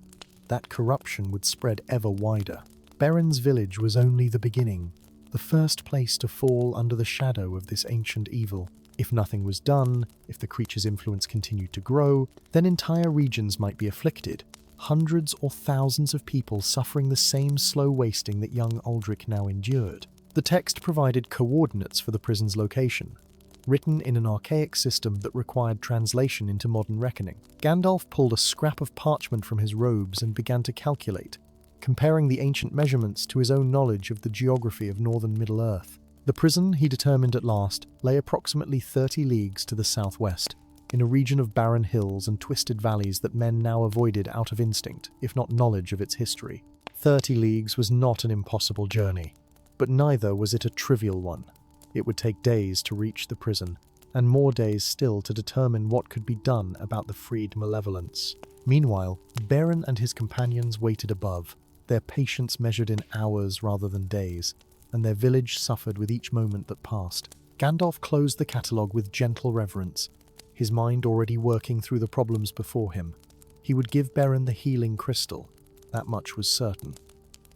that corruption would spread ever wider. Beren's village was only the beginning, the first place to fall under the shadow of this ancient evil. If nothing was done, if the creature's influence continued to grow, then entire regions might be afflicted, hundreds or thousands of people suffering the same slow wasting that young Aldric now endured. The text provided coordinates for the prison's location, written in an archaic system that required translation into modern reckoning. Gandalf pulled a scrap of parchment from his robes and began to calculate, comparing the ancient measurements to his own knowledge of the geography of northern Middle-earth. The prison, he determined at last, lay approximately 30 leagues to the southwest, in a region of barren hills and twisted valleys that men now avoided out of instinct, if not knowledge of its history. 30 leagues was not an impossible journey, but neither was it a trivial one. It would take days to reach the prison, and more days still to determine what could be done about the freed malevolence. Meanwhile, Beren and his companions waited above, their patience measured in hours rather than days, and their village suffered with each moment that passed. Gandalf closed the catalogue with gentle reverence, his mind already working through the problems before him. He would give Beren the healing crystal, that much was certain.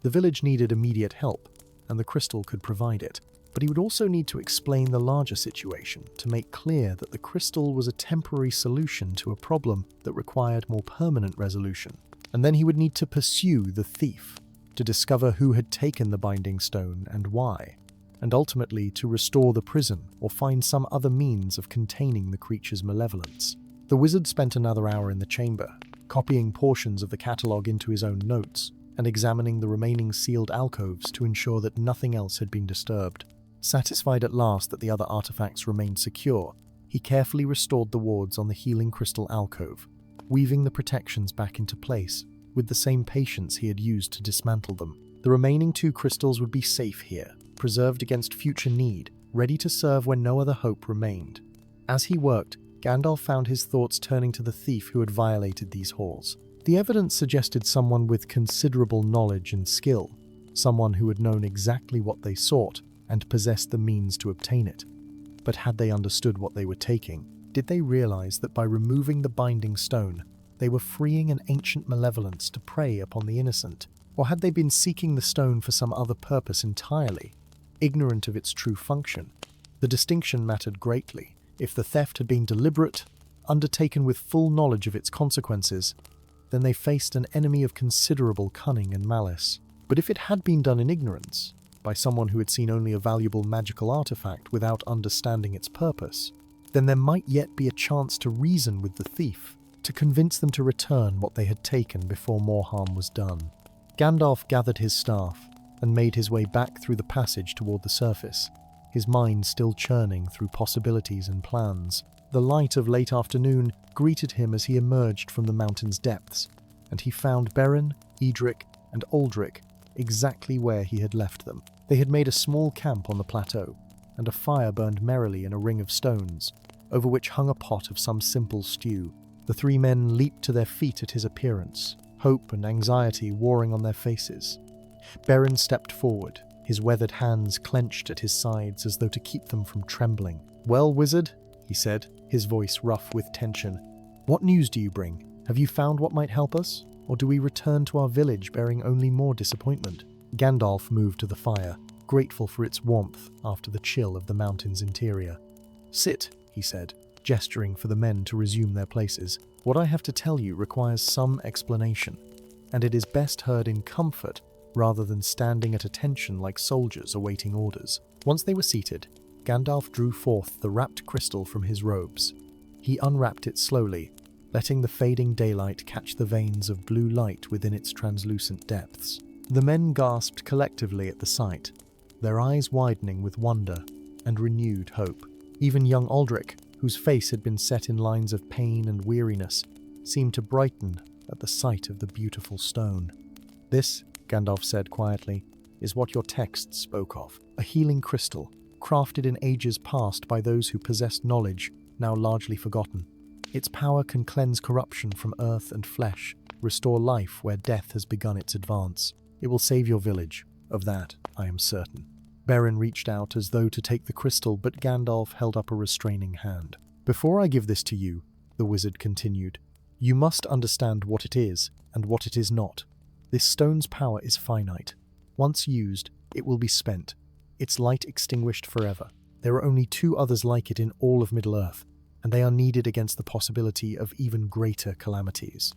The village needed immediate help, and the crystal could provide it. But he would also need to explain the larger situation, to make clear that the crystal was a temporary solution to a problem that required more permanent resolution. And then he would need to pursue the thief, to discover who had taken the binding stone and why, and ultimately to restore the prison or find some other means of containing the creature's malevolence. The wizard spent another hour in the chamber, copying portions of the catalogue into his own notes, and examining the remaining sealed alcoves to ensure that nothing else had been disturbed. Satisfied at last that the other artifacts remained secure, he carefully restored the wards on the healing crystal alcove, weaving the protections back into place with the same patience he had used to dismantle them. The remaining 2 crystals would be safe here, preserved against future need, ready to serve when no other hope remained. As he worked, Gandalf found his thoughts turning to the thief who had violated these halls. The evidence suggested someone with considerable knowledge and skill, someone who had known exactly what they sought and possessed the means to obtain it. But had they understood what they were taking? Did they realize that by removing the binding stone, they were freeing an ancient malevolence to prey upon the innocent? Or had they been seeking the stone for some other purpose entirely, ignorant of its true function? The distinction mattered greatly. If the theft had been deliberate, undertaken with full knowledge of its consequences, then they faced an enemy of considerable cunning and malice. But if it had been done in ignorance, by someone who had seen only a valuable magical artifact without understanding its purpose, then there might yet be a chance to reason with the thief, to convince them to return what they had taken before more harm was done. Gandalf gathered his staff and made his way back through the passage toward the surface, his mind still churning through possibilities and plans. The light of late afternoon greeted him as he emerged from the mountain's depths, and he found Beren, Eadric, and Aldric exactly where he had left them. They had made a small camp on the plateau, and a fire burned merrily in a ring of stones, over which hung a pot of some simple stew. The 3 men leaped to their feet at his appearance, hope and anxiety warring on their faces. Beren stepped forward, his weathered hands clenched at his sides as though to keep them from trembling. "Well, wizard," he said, his voice rough with tension, "what news do you bring? Have you found what might help us? Or do we return to our village bearing only more disappointment?" Gandalf moved to the fire, grateful for its warmth after the chill of the mountain's interior. "Sit," he said, gesturing for the men to resume their places. "What I have to tell you requires some explanation, and it is best heard in comfort rather than standing at attention like soldiers awaiting orders." Once they were seated, Gandalf drew forth the wrapped crystal from his robes. He unwrapped it slowly, letting the fading daylight catch the veins of blue light within its translucent depths. The men gasped collectively at the sight, their eyes widening with wonder and renewed hope. Even young Aldric, whose face had been set in lines of pain and weariness, seemed to brighten at the sight of the beautiful stone. "This," Gandalf said quietly, "is what your text spoke of. A healing crystal, crafted in ages past by those who possessed knowledge, now largely forgotten. Its power can cleanse corruption from earth and flesh, restore life where death has begun its advance. It will save your village, of that I am certain." Beren reached out as though to take the crystal, but Gandalf held up a restraining hand. "Before I give this to you," the wizard continued, "you must understand what it is and what it is not. This stone's power is finite. Once used, it will be spent, its light extinguished forever. There are only 2 others like it in all of Middle-earth, and they are needed against the possibility of even greater calamities.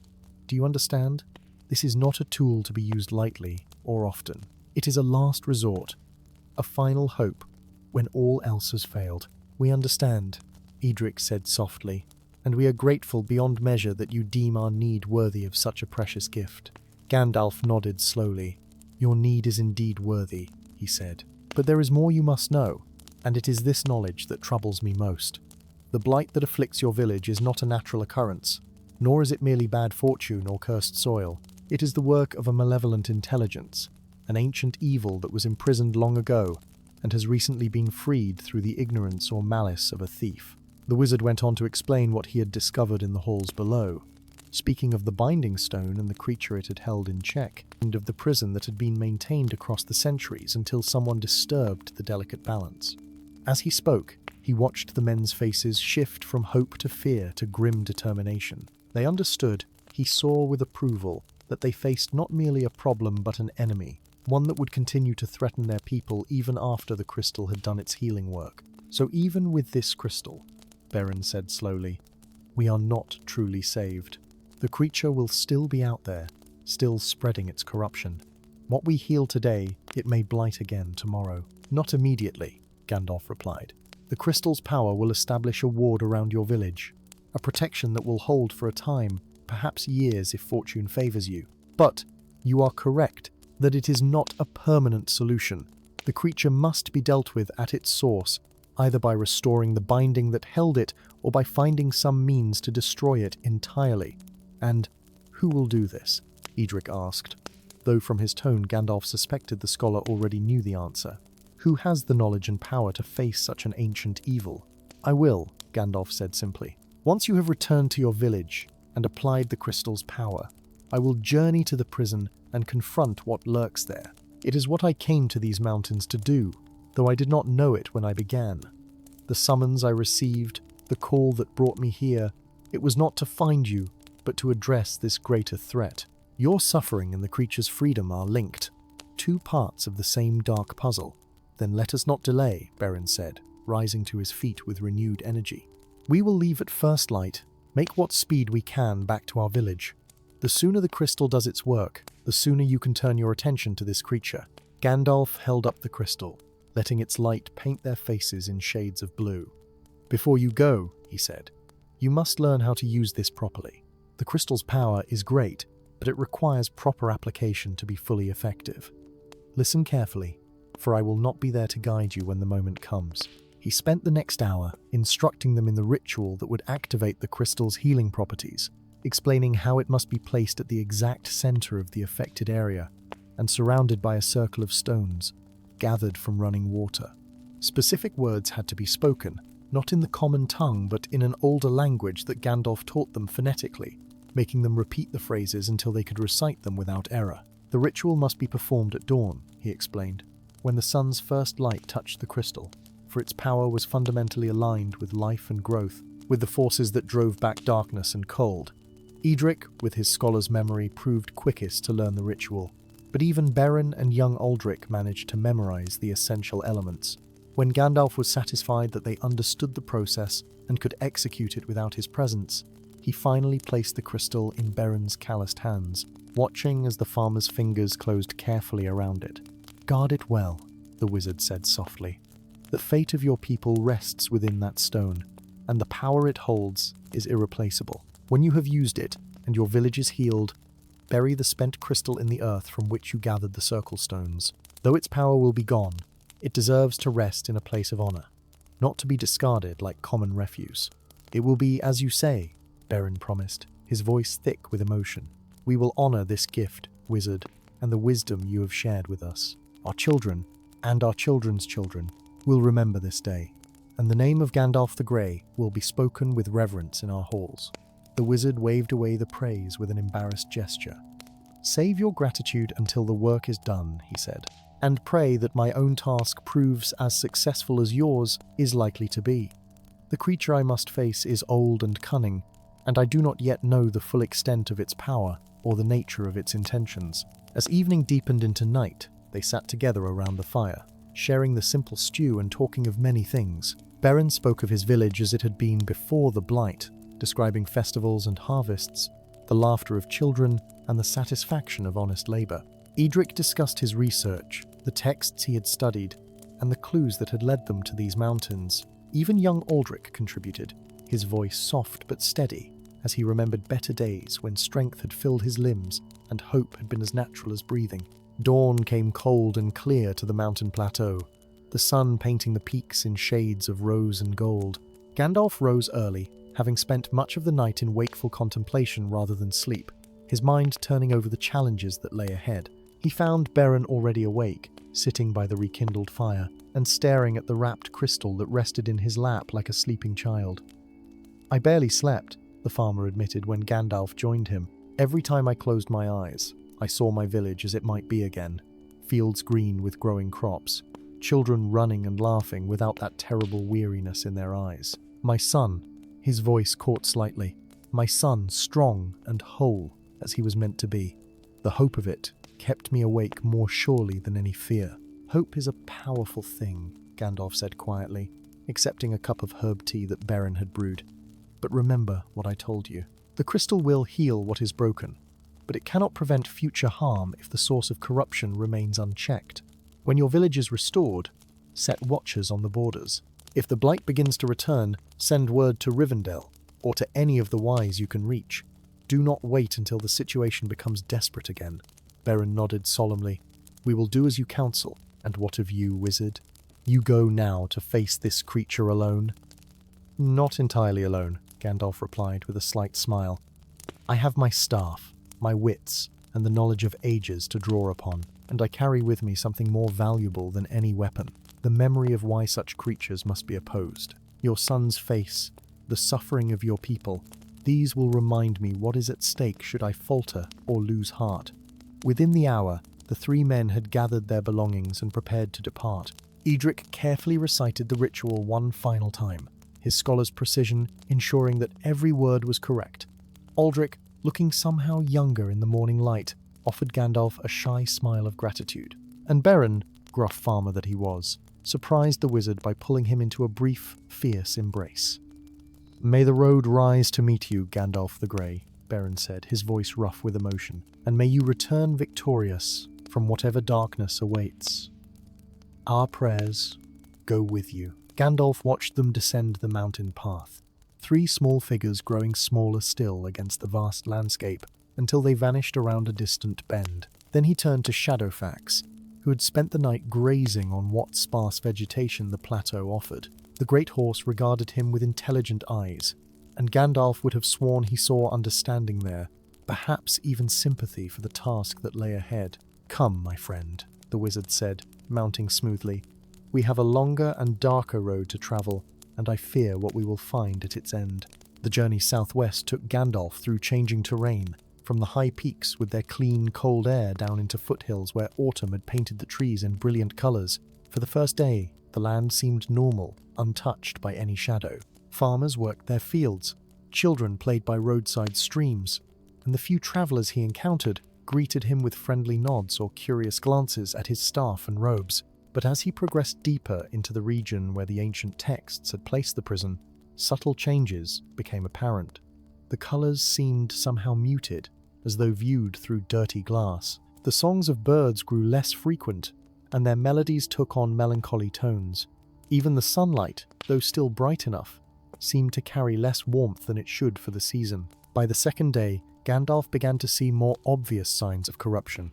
Do you understand? This is not a tool to be used lightly or often. It is a last resort, a final hope when all else has failed. We understand, Eadric said softly, and we are grateful beyond measure that you deem our need worthy of such a precious gift. Gandalf nodded slowly. Your need is indeed worthy, he said. But there is more you must know, and it is this knowledge that troubles me most. The blight that afflicts your village is not a natural occurrence, nor is it merely bad fortune or cursed soil. It is the work of a malevolent intelligence, an ancient evil that was imprisoned long ago and has recently been freed through the ignorance or malice of a thief. The wizard went on to explain what he had discovered in the halls below, speaking of the binding stone and the creature it had held in check, and of the prison that had been maintained across the centuries until someone disturbed the delicate balance. As he spoke, he watched the men's faces shift from hope to fear to grim determination. They understood, he saw with approval, that they faced not merely a problem but an enemy, one that would continue to threaten their people even after the crystal had done its healing work. So even with this crystal, Beren said slowly, we are not truly saved. The creature will still be out there, still spreading its corruption. What we heal today, it may blight again tomorrow. Not immediately, Gandalf replied. The crystal's power will establish a ward around your village, a protection that will hold for a time, perhaps years if fortune favors you. But you are correct that it is not a permanent solution. The creature must be dealt with at its source, either by restoring the binding that held it or by finding some means to destroy it entirely. And who will do this? Eadric asked, though from his tone Gandalf suspected the scholar already knew the answer. Who has the knowledge and power to face such an ancient evil? I will, Gandalf said simply. Once you have returned to your village and applied the crystal's power, I will journey to the prison and confront what lurks there. It is what I came to these mountains to do, though I did not know it when I began. The summons I received, the call that brought me here, it was not to find you, but to address this greater threat. Your suffering and the creature's freedom are linked, 2 parts of the same dark puzzle. Then let us not delay, Beren said, rising to his feet with renewed energy. We will leave at first light, make what speed we can back to our village. The sooner the crystal does its work, the sooner you can turn your attention to this creature. Gandalf held up the crystal, letting its light paint their faces in shades of blue. Before you go, he said, you must learn how to use this properly. The crystal's power is great, but it requires proper application to be fully effective. Listen carefully, for I will not be there to guide you when the moment comes. He spent the next hour instructing them in the ritual that would activate the crystal's healing properties, explaining how it must be placed at the exact center of the affected area and surrounded by a circle of stones, gathered from running water. Specific words had to be spoken, not in the common tongue but in an older language that Gandalf taught them phonetically, making them repeat the phrases until they could recite them without error. The ritual must be performed at dawn, he explained, when the sun's first light touched the crystal, for its power was fundamentally aligned with life and growth, with the forces that drove back darkness and cold. Eadric, with his scholar's memory, proved quickest to learn the ritual, but even Beren and young Aldric managed to memorize the essential elements. When Gandalf was satisfied that they understood the process and could execute it without his presence, he finally placed the crystal in Beren's calloused hands, watching as the farmer's fingers closed carefully around it. Guard it well, the wizard said softly. The fate of your people rests within that stone, and the power it holds is irreplaceable. When you have used it, and your village is healed, bury the spent crystal in the earth from which you gathered the circle stones. Though its power will be gone, it deserves to rest in a place of honor, not to be discarded like common refuse. It will be as you say, Beren promised, his voice thick with emotion. We will honor this gift, wizard, and the wisdom you have shared with us. Our children, and our children's children, will remember this day, and the name of Gandalf the Grey will be spoken with reverence in our halls. The wizard waved away the praise with an embarrassed gesture. Save your gratitude until the work is done, he said, and pray that my own task proves as successful as yours is likely to be. The creature I must face is old and cunning, and I do not yet know the full extent of its power or the nature of its intentions. As evening deepened into night, they sat together around the fire. sharing the simple stew and talking of many things. Beren spoke of his village as it had been before the blight, describing festivals and harvests, the laughter of children, and the satisfaction of honest labor. Eadric discussed his research, the texts he had studied, and the clues that had led them to these mountains. Even young Aldric contributed, his voice soft but steady, as he remembered better days when strength had filled his limbs and hope had been as natural as breathing. Dawn came cold and clear to the mountain plateau, the sun painting the peaks in shades of rose and gold. Gandalf rose early, having spent much of the night in wakeful contemplation rather than sleep, his mind turning over the challenges that lay ahead. He found Beren already awake, sitting by the rekindled fire, and staring at the wrapped crystal that rested in his lap like a sleeping child. "I barely slept," the farmer admitted when Gandalf joined him. "Every time I closed my eyes, I saw my village as it might be again, fields green with growing crops, children running and laughing without that terrible weariness in their eyes. My son," his voice caught slightly, "my son strong and whole as he was meant to be. The hope of it kept me awake more surely than any fear." "Hope is a powerful thing," Gandalf said quietly, accepting a cup of herb tea that Beren had brewed. "But remember what I told you. The crystal will heal what is broken, but it cannot prevent future harm if the source of corruption remains unchecked. When your village is restored, set watchers on the borders. If the blight begins to return, send word to Rivendell, or to any of the wise you can reach. Do not wait until the situation becomes desperate again." Beren nodded solemnly. "We will do as you counsel. And what of you, wizard? You go now to face this creature alone?" "Not entirely alone," Gandalf replied with a slight smile. "I have my staff, my wits, and the knowledge of ages to draw upon, and I carry with me something more valuable than any weapon, the memory of why such creatures must be opposed. Your son's face, the suffering of your people, these will remind me what is at stake should I falter or lose heart." Within the hour, the three men had gathered their belongings and prepared to depart. Eadric carefully recited the ritual one final time, his scholar's precision ensuring that every word was correct. Aldric, looking somehow younger in the morning light, offered Gandalf a shy smile of gratitude. And Beren, gruff farmer that he was, surprised the wizard by pulling him into a brief, fierce embrace. "May the road rise to meet you, Gandalf the Grey," Beren said, his voice rough with emotion, "and may you return victorious from whatever darkness awaits. Our prayers go with you." Gandalf watched them descend the mountain path, three small figures growing smaller still against the vast landscape until they vanished around a distant bend. Then he turned to Shadowfax, who had spent the night grazing on what sparse vegetation the plateau offered. The great horse regarded him with intelligent eyes, and Gandalf would have sworn he saw understanding there, perhaps even sympathy for the task that lay ahead. "Come, my friend," the wizard said, mounting smoothly. "We have a longer and darker road to travel, and I fear what we will find at its end." The journey southwest took Gandalf through changing terrain, from the high peaks with their clean, cold air down into foothills where autumn had painted the trees in brilliant colors. For the first day, the land seemed normal, untouched by any shadow. Farmers worked their fields, children played by roadside streams, and the few travelers he encountered greeted him with friendly nods or curious glances at his staff and robes. But as he progressed deeper into the region where the ancient texts had placed the prison, subtle changes became apparent. The colors seemed somehow muted, as though viewed through dirty glass. The songs of birds grew less frequent, and their melodies took on melancholy tones. Even the sunlight, though still bright enough, seemed to carry less warmth than it should for the season. By the second day, Gandalf began to see more obvious signs of corruption.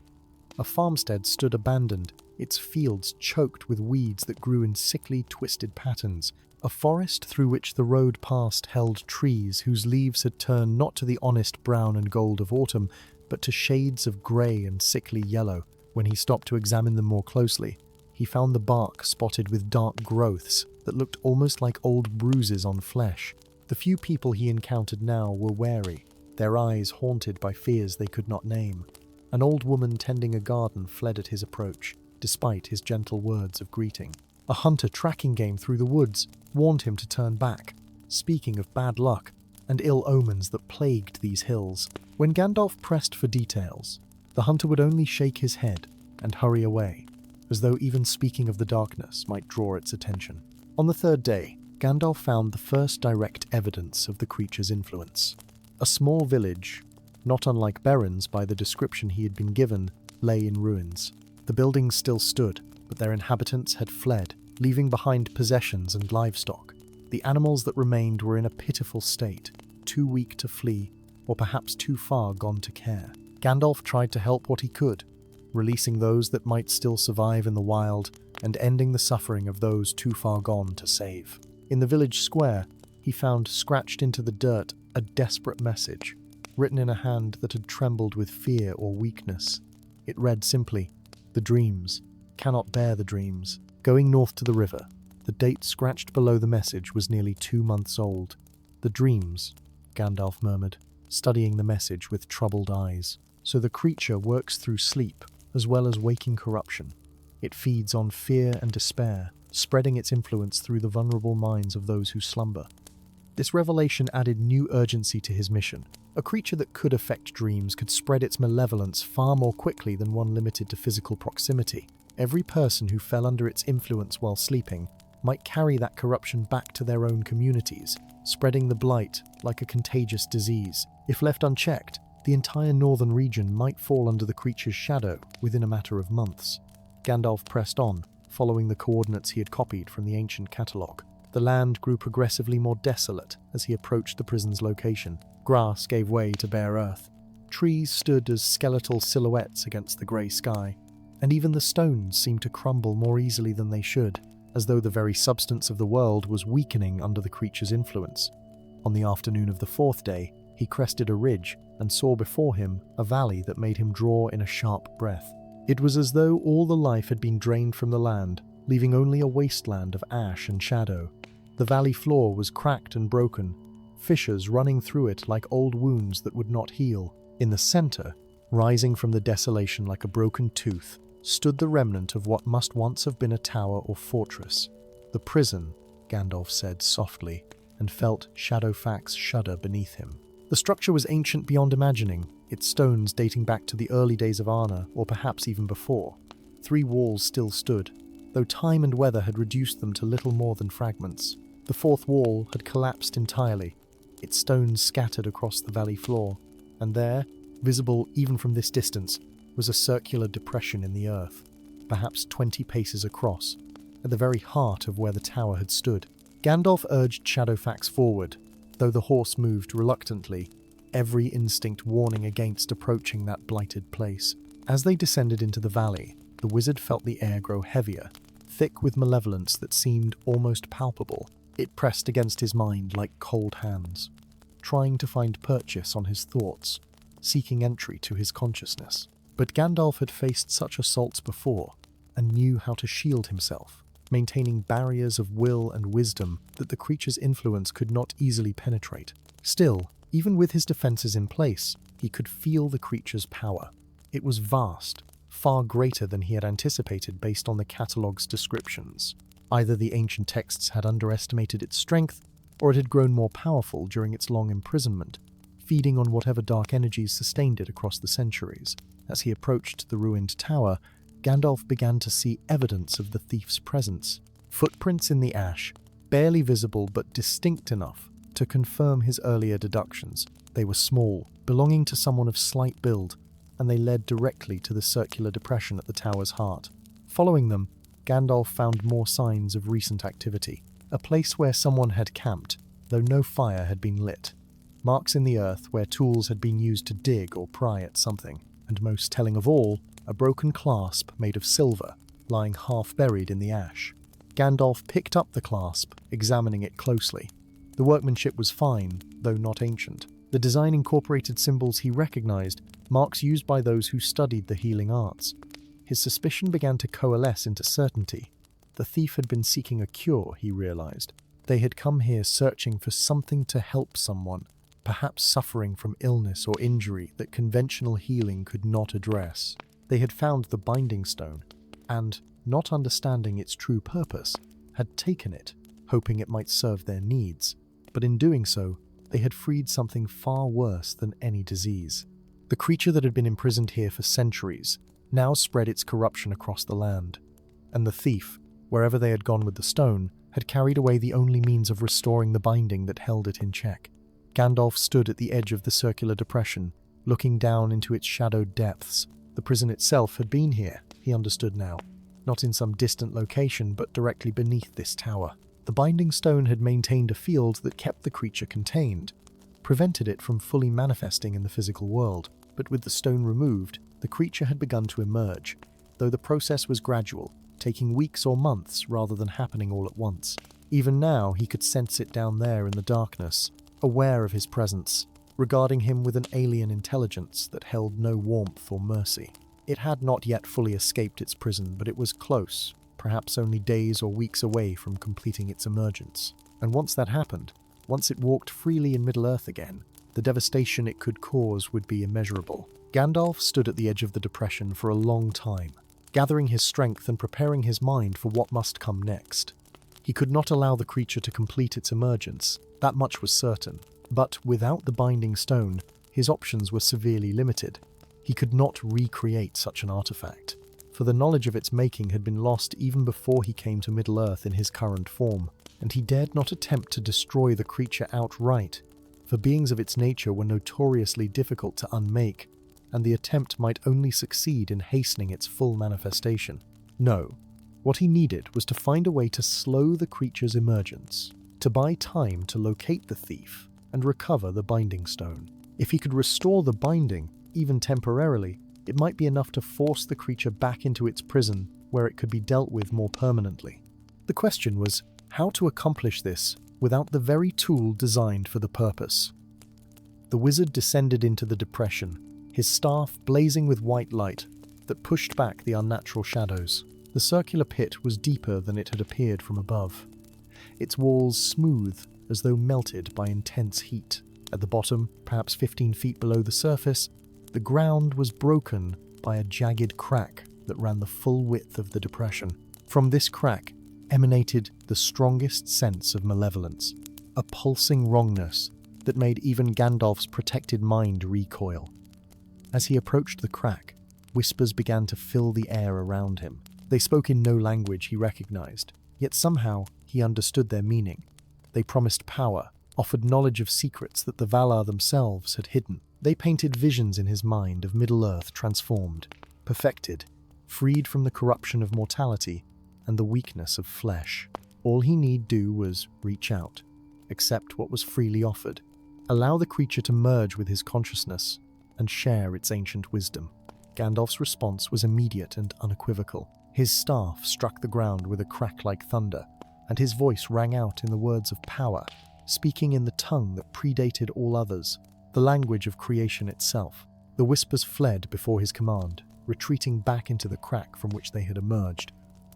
A farmstead stood abandoned, its fields choked with weeds that grew in sickly, twisted patterns. A forest through which the road passed held trees whose leaves had turned not to the honest brown and gold of autumn, but to shades of grey and sickly yellow. When he stopped to examine them more closely, he found the bark spotted with dark growths that looked almost like old bruises on flesh. The few people he encountered now were wary, their eyes haunted by fears they could not name. An old woman tending a garden fled at his approach, despite his gentle words of greeting. A hunter tracking game through the woods warned him to turn back, speaking of bad luck and ill omens that plagued these hills. When Gandalf pressed for details, the hunter would only shake his head and hurry away. as though even speaking of the darkness might draw its attention. On the third day, Gandalf found the first direct evidence of the creature's influence. A small village, not unlike Beren's by the description he had been given, lay in ruins. The buildings still stood, but their inhabitants had fled, leaving behind possessions and livestock. The animals that remained were in a pitiful state, too weak to flee, or perhaps too far gone to care. Gandalf tried to help what he could, releasing those that might still survive in the wild and ending the suffering of those too far gone to save. In the village square, he found scratched into the dirt a desperate message, written in a hand that had trembled with fear or weakness. It read simply, "The dreams. Cannot bear the dreams. Going north to the river." The date scratched below the message was nearly 2 months old. "The dreams," Gandalf murmured, studying the message with troubled eyes. So the creature works through sleep, as well as waking corruption. It feeds on fear and despair, spreading its influence through the vulnerable minds of those who slumber. This revelation added new urgency to his mission. A creature that could affect dreams could spread its malevolence far more quickly than one limited to physical proximity. Every person who fell under its influence while sleeping might carry that corruption back to their own communities, spreading the blight like a contagious disease. If left unchecked, the entire northern region might fall under the creature's shadow within a matter of months. Gandalf pressed on, following the coordinates he had copied from the ancient catalogue. The land grew progressively more desolate as he approached the prison's location. Grass gave way to bare earth. Trees stood as skeletal silhouettes against the grey sky, and even the stones seemed to crumble more easily than they should, as though the very substance of the world was weakening under the creature's influence. On the afternoon of the fourth day, he crested a ridge and saw before him a valley that made him draw in a sharp breath. It was as though all the life had been drained from the land, leaving only a wasteland of ash and shadow. The valley floor was cracked and broken, fissures running through it like old wounds that would not heal. In the center, rising from the desolation like a broken tooth, stood the remnant of what must once have been a tower or fortress. "The prison," Gandalf said softly, and felt Shadowfax shudder beneath him. The structure was ancient beyond imagining, its stones dating back to the early days of Arna, or perhaps even before. 3 walls still stood, though time and weather had reduced them to little more than fragments. The 4th wall had collapsed entirely, its stones scattered across the valley floor, and there, visible even from this distance, was a circular depression in the earth, perhaps 20 paces across, at the very heart of where the tower had stood. Gandalf urged Shadowfax forward, though the horse moved reluctantly, every instinct warning against approaching that blighted place. As they descended into the valley, the wizard felt the air grow heavier, thick with malevolence that seemed almost palpable. It pressed against his mind like cold hands, trying to find purchase on his thoughts, seeking entry to his consciousness. But Gandalf had faced such assaults before, and knew how to shield himself, maintaining barriers of will and wisdom that the creature's influence could not easily penetrate. Still, even with his defenses in place, he could feel the creature's power. It was vast, far greater than he had anticipated based on the catalogue's descriptions. Either the ancient texts had underestimated its strength, or it had grown more powerful during its long imprisonment, feeding on whatever dark energies sustained it across the centuries. As he approached the ruined tower, Gandalf began to see evidence of the thief's presence. Footprints in the ash, barely visible but distinct enough to confirm his earlier deductions. They were small, belonging to someone of slight build, and they led directly to the circular depression at the tower's heart. Following them, Gandalf found more signs of recent activity. A place where someone had camped, though no fire had been lit. Marks in the earth where tools had been used to dig or pry at something. And most telling of all, a broken clasp made of silver, lying half buried in the ash. Gandalf picked up the clasp, examining it closely. The workmanship was fine, though not ancient. The design incorporated symbols he recognized, marks used by those who studied the healing arts. His suspicion began to coalesce into certainty. The thief had been seeking a cure, he realized. They had come here searching for something to help someone, perhaps suffering from illness or injury that conventional healing could not address. They had found the binding stone, and, not understanding its true purpose, had taken it, hoping it might serve their needs. But in doing so, they had freed something far worse than any disease. The creature that had been imprisoned here for centuries now spread its corruption across the land. and the thief, wherever they had gone with the stone, had carried away the only means of restoring the binding that held it in check. Gandalf stood at the edge of the circular depression, looking down into its shadowed depths. The prison itself had been here, he understood now, not in some distant location, but directly beneath this tower. The binding stone had maintained a field that kept the creature contained, prevented it from fully manifesting in the physical world. But with the stone removed, the creature had begun to emerge, though the process was gradual, taking weeks or months rather than happening all at once. Even now, he could sense it down there in the darkness, aware of his presence, regarding him with an alien intelligence that held no warmth or mercy. It had not yet fully escaped its prison, but it was close, perhaps only days or weeks away from completing its emergence. And once that happened, once it walked freely in Middle-earth again, the devastation it could cause would be immeasurable. Gandalf stood at the edge of the depression for a long time, gathering his strength and preparing his mind for what must come next. He could not allow the creature to complete its emergence, that much was certain, but without the binding stone, his options were severely limited. He could not recreate such an artifact, for the knowledge of its making had been lost even before he came to Middle-earth in his current form, and he dared not attempt to destroy the creature outright, for beings of its nature were notoriously difficult to unmake, and the attempt might only succeed in hastening its full manifestation. No, what he needed was to find a way to slow the creature's emergence, to buy time to locate the thief and recover the binding stone. If he could restore the binding, even temporarily, it might be enough to force the creature back into its prison where it could be dealt with more permanently. The question was how to accomplish this without the very tool designed for the purpose. The wizard descended into the depression, his staff blazing with white light that pushed back the unnatural shadows. The circular pit was deeper than it had appeared from above, its walls smooth as though melted by intense heat. At the bottom, perhaps 15 feet below the surface, the ground was broken by a jagged crack that ran the full width of the depression. From this crack emanated the strongest sense of malevolence, a pulsing wrongness that made even Gandalf's protected mind recoil. As he approached the crack, whispers began to fill the air around him. They spoke in no language he recognized, yet somehow he understood their meaning. They promised power, offered knowledge of secrets that the Valar themselves had hidden. They painted visions in his mind of Middle-earth transformed, perfected, freed from the corruption of mortality and the weakness of flesh. All he need do was reach out, accept what was freely offered, allow the creature to merge with his consciousness, and share its ancient wisdom. Gandalf's response was immediate and unequivocal. His staff struck the ground with a crack like thunder, and his voice rang out in the words of power, speaking in the tongue that predated all others, the language of creation itself. The whispers fled before his command, retreating back into the crack from which they had emerged.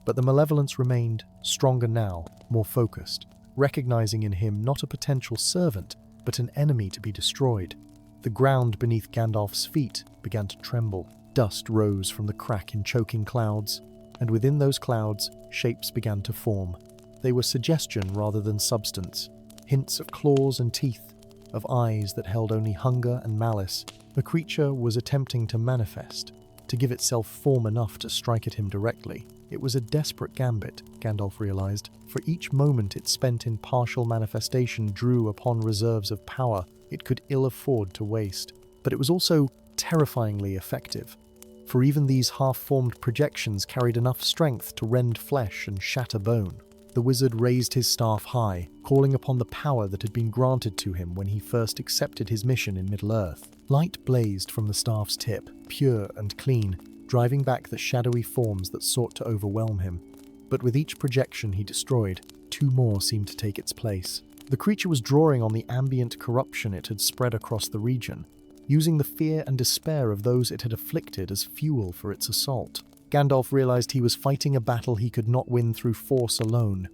But the malevolence remained, stronger now, more focused, recognizing in him not a potential servant, but an enemy to be destroyed. The ground beneath Gandalf's feet began to tremble. Dust rose from the crack in choking clouds, and within those clouds, shapes began to form. They were suggestion rather than substance, hints of claws and teeth, of eyes that held only hunger and malice. The creature was attempting to manifest, to give itself form enough to strike at him directly. It was a desperate gambit, Gandalf realized, for each moment it spent in partial manifestation drew upon reserves of power it could ill afford to waste. But it was also terrifyingly effective, for even these half-formed projections carried enough strength to rend flesh and shatter bone. The wizard raised his staff high, calling upon the power that had been granted to him when he first accepted his mission in Middle-earth. Light blazed from the staff's tip, pure and clean, driving back the shadowy forms that sought to overwhelm him. But with each projection he destroyed, two more seemed to take its place. The creature was drawing on the ambient corruption it had spread across the region, using the fear and despair of those it had afflicted as fuel for its assault. Gandalf realized he was fighting a battle he could not win through force alone.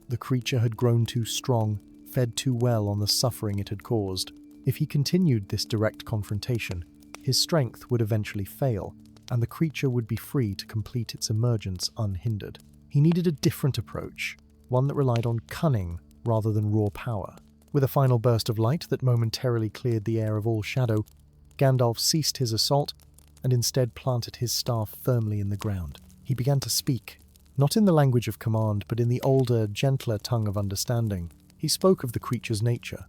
The creature had grown too strong, fed too well on the suffering it had caused. If he continued this direct confrontation, his strength would eventually fail, and the creature would be free to complete its emergence unhindered. He needed a different approach, one that relied on cunning rather than raw power. With a final burst of light that momentarily cleared the air of all shadow, Gandalf ceased his assault and instead planted his staff firmly in the ground. He began to speak, not in the language of command, but in the older, gentler tongue of understanding. He spoke of the creature's nature,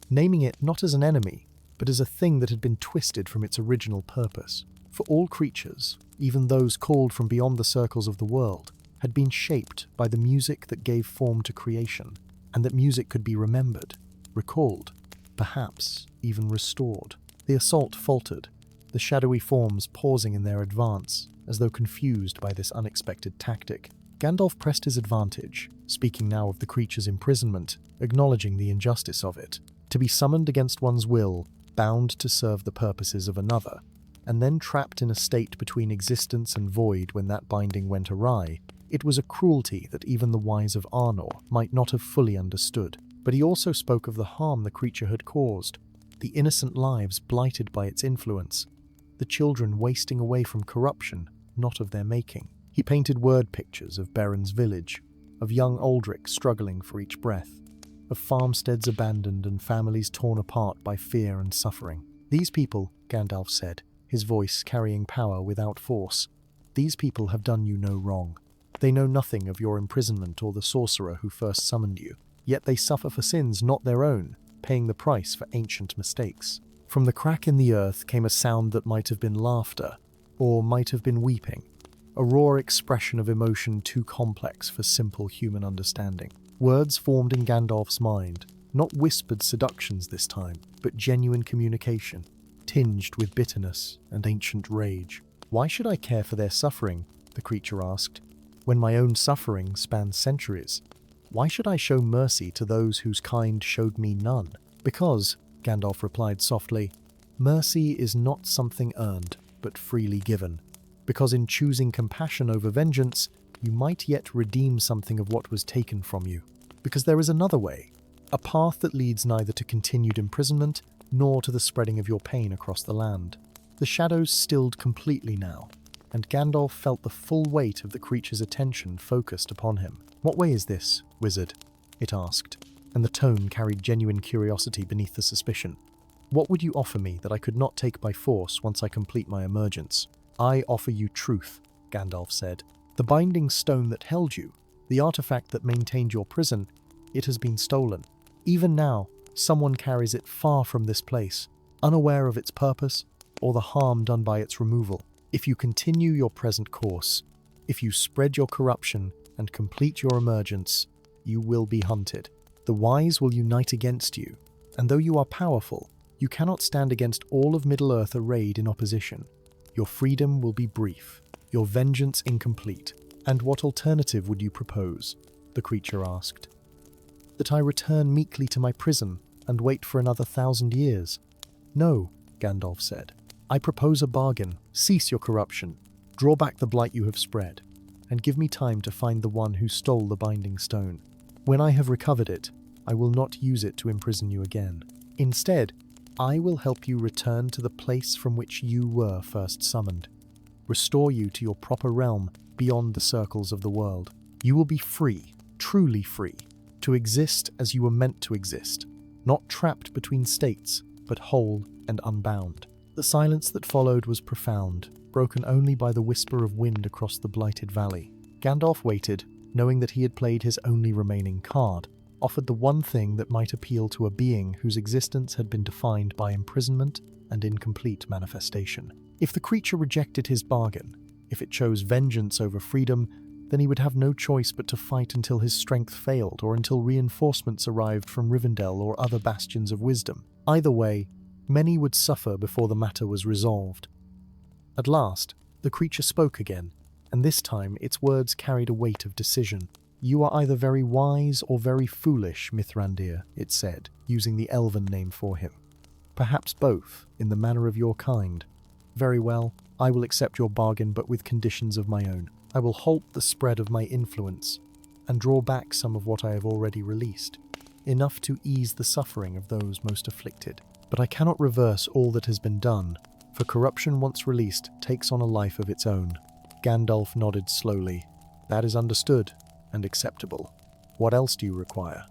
naming it not as an enemy, but as a thing that had been twisted from its original purpose. For all creatures, even those called from beyond the circles of the world, had been shaped by the music that gave form to creation, and that music could be remembered, recalled, perhaps even restored. The assault faltered, the shadowy forms pausing in their advance, as though confused by this unexpected tactic. Gandalf pressed his advantage, speaking now of the creature's imprisonment, acknowledging the injustice of it. To be summoned against one's will, bound to serve the purposes of another, and then trapped in a state between existence and void when that binding went awry, it was a cruelty that even the wise of Arnor might not have fully understood. But he also spoke of the harm the creature had caused, the innocent lives blighted by its influence, the children wasting away from corruption, not of their making. He painted word pictures of Beren's village, of young Aldric struggling for each breath, of farmsteads abandoned and families torn apart by fear and suffering. These people, Gandalf said, his voice carrying power without force, these people have done you no wrong. They know nothing of your imprisonment or the sorcerer who first summoned you, yet they suffer for sins not their own, paying the price for ancient mistakes. From the crack in the earth came a sound that might have been laughter, or might have been weeping, a raw expression of emotion too complex for simple human understanding. Words formed in Gandalf's mind, not whispered seductions this time, but genuine communication, tinged with bitterness and ancient rage. Why should I care for their suffering, the creature asked, when my own suffering spans centuries? Why should I show mercy to those whose kind showed me none? Because, Gandalf replied softly, mercy is not something earned, but freely given. Because in choosing compassion over vengeance, you might yet redeem something of what was taken from you. Because there is another way, a path that leads neither to continued imprisonment nor to the spreading of your pain across the land. The shadows stilled completely now, and Gandalf felt the full weight of the creature's attention focused upon him. What way is this, wizard? It asked, and the tone carried genuine curiosity beneath the suspicion. What would you offer me that I could not take by force once I complete my emergence? I offer you truth, Gandalf said. The binding stone that held you, the artifact that maintained your prison, it has been stolen. Even now, someone carries it far from this place, unaware of its purpose or the harm done by its removal. If you continue your present course, if you spread your corruption and complete your emergence, you will be hunted. The wise will unite against you, and though you are powerful, you cannot stand against all of Middle-earth arrayed in opposition. Your freedom will be brief, your vengeance incomplete. And what alternative would you propose? The creature asked. That I return meekly to my prison and wait for another 1,000 years? No, Gandalf said. I propose a bargain. Cease your corruption, draw back the blight you have spread, and give me time to find the one who stole the binding stone. When I have recovered it, I will not use it to imprison you again. Instead, I will help you return to the place from which you were first summoned, restore you to your proper realm beyond the circles of the world. You will be free, truly free, to exist as you were meant to exist, not trapped between states, but whole and unbound. The silence that followed was profound, broken only by the whisper of wind across the blighted valley. Gandalf waited, knowing that he had played his only remaining card, offered the one thing that might appeal to a being whose existence had been defined by imprisonment and incomplete manifestation. If the creature rejected his bargain, if it chose vengeance over freedom, then he would have no choice but to fight until his strength failed or until reinforcements arrived from Rivendell or other bastions of wisdom. Either way, many would suffer before the matter was resolved. At last, the creature spoke again, and this time its words carried a weight of decision. You are either very wise or very foolish, Mithrandir, it said, using the elven name for him. Perhaps both, in the manner of your kind. Very well, I will accept your bargain, but with conditions of my own. I will halt the spread of my influence and draw back some of what I have already released, enough to ease the suffering of those most afflicted. But I cannot reverse all that has been done, for corruption once released takes on a life of its own. Gandalf nodded slowly. That is understood and acceptable. What else do you require?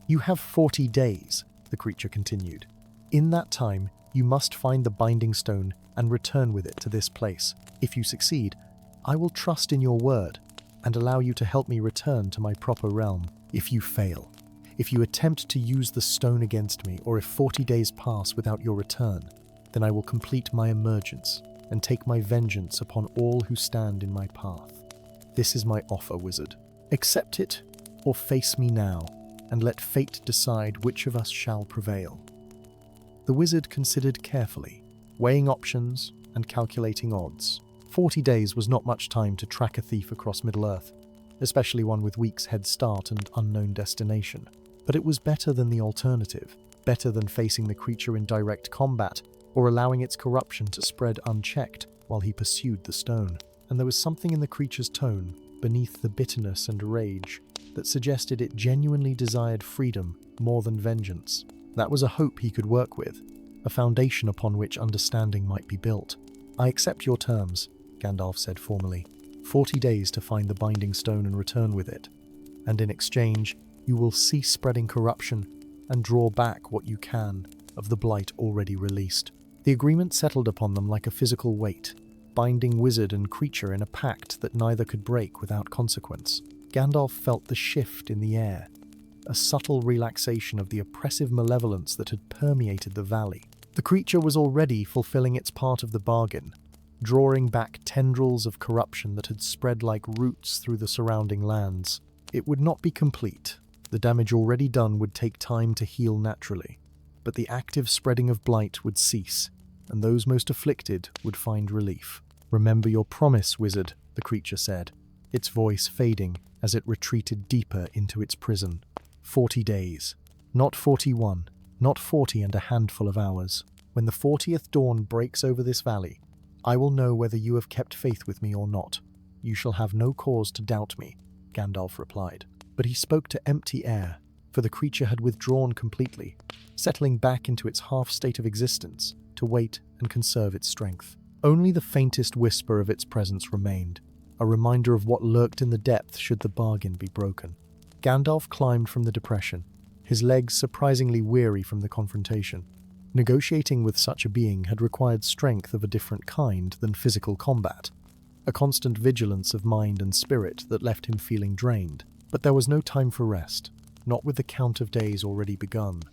You have 40 days, the creature continued. In that time, you must find the binding stone and return with it to this place. If you succeed, I will trust in your word, and allow you to help me return to my proper realm. If you fail, if you attempt to use the stone against me, or if 40 days pass without your return, then I will complete my emergence and take my vengeance upon all who stand in my path. This is my offer, wizard. Accept it, or face me now, and let fate decide which of us shall prevail." The wizard considered carefully, weighing options and calculating odds. 40 days was not much time to track a thief across Middle-earth, especially one with weeks' head start and unknown destination. But it was better than the alternative, better than facing the creature in direct combat or allowing its corruption to spread unchecked while he pursued the stone. And there was something in the creature's tone, beneath the bitterness and rage, that suggested it genuinely desired freedom more than vengeance. That was a hope he could work with, a foundation upon which understanding might be built. "I accept your terms," Gandalf said formally. 40 days to find the binding stone and return with it. And in exchange, you will cease spreading corruption and draw back what you can of the blight already released." The agreement settled upon them like a physical weight, binding wizard and creature in a pact that neither could break without consequence. Gandalf felt the shift in the air, a subtle relaxation of the oppressive malevolence that had permeated the valley. The creature was already fulfilling its part of the bargain, drawing back tendrils of corruption that had spread like roots through the surrounding lands. It would not be complete. The damage already done would take time to heal naturally, but the active spreading of blight would cease, and those most afflicted would find relief. "Remember your promise, wizard," the creature said, its voice fading as it retreated deeper into its prison. 40 days. Not 41, not 40 and a handful of hours. When the 40th dawn breaks over this valley, I will know whether you have kept faith with me or not. You shall have no cause to doubt me," Gandalf replied. But he spoke to empty air, for the creature had withdrawn completely, settling back into its half-state of existence to wait and conserve its strength. Only the faintest whisper of its presence remained, a reminder of what lurked in the depth should the bargain be broken. Gandalf climbed from the depression, his legs surprisingly weary from the confrontation. Negotiating with such a being had required strength of a different kind than physical combat, a constant vigilance of mind and spirit that left him feeling drained. But there was no time for rest, not with the count of days already begun.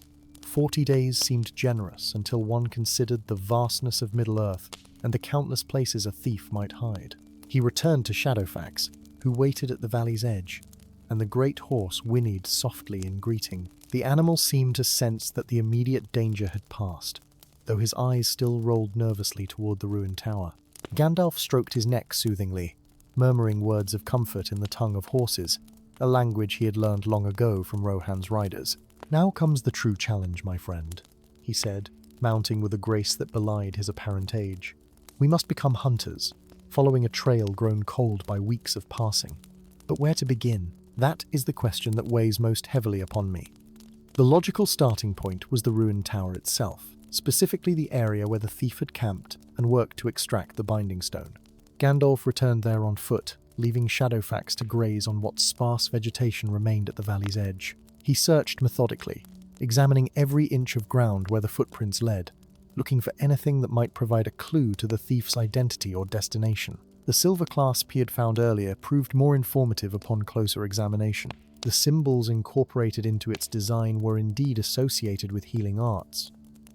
40 days seemed generous until one considered the vastness of Middle-earth and the countless places a thief might hide. He returned to Shadowfax, who waited at the valley's edge, and the great horse whinnied softly in greeting. The animal seemed to sense that the immediate danger had passed, though his eyes still rolled nervously toward the ruined tower. Gandalf stroked his neck soothingly, murmuring words of comfort in the tongue of horses, a language he had learned long ago from Rohan's riders. "Now comes the true challenge, my friend," he said, mounting with a grace that belied his apparent age. "We must become hunters, following a trail grown cold by weeks of passing. But where to begin? That is the question that weighs most heavily upon me." The logical starting point was the ruined tower itself, specifically the area where the thief had camped and worked to extract the binding stone. Gandalf returned there on foot, leaving Shadowfax to graze on what sparse vegetation remained at the valley's edge. He searched methodically, examining every inch of ground where the footprints led, looking for anything that might provide a clue to the thief's identity or destination. The silver clasp he had found earlier proved more informative upon closer examination. The symbols incorporated into its design were indeed associated with healing arts,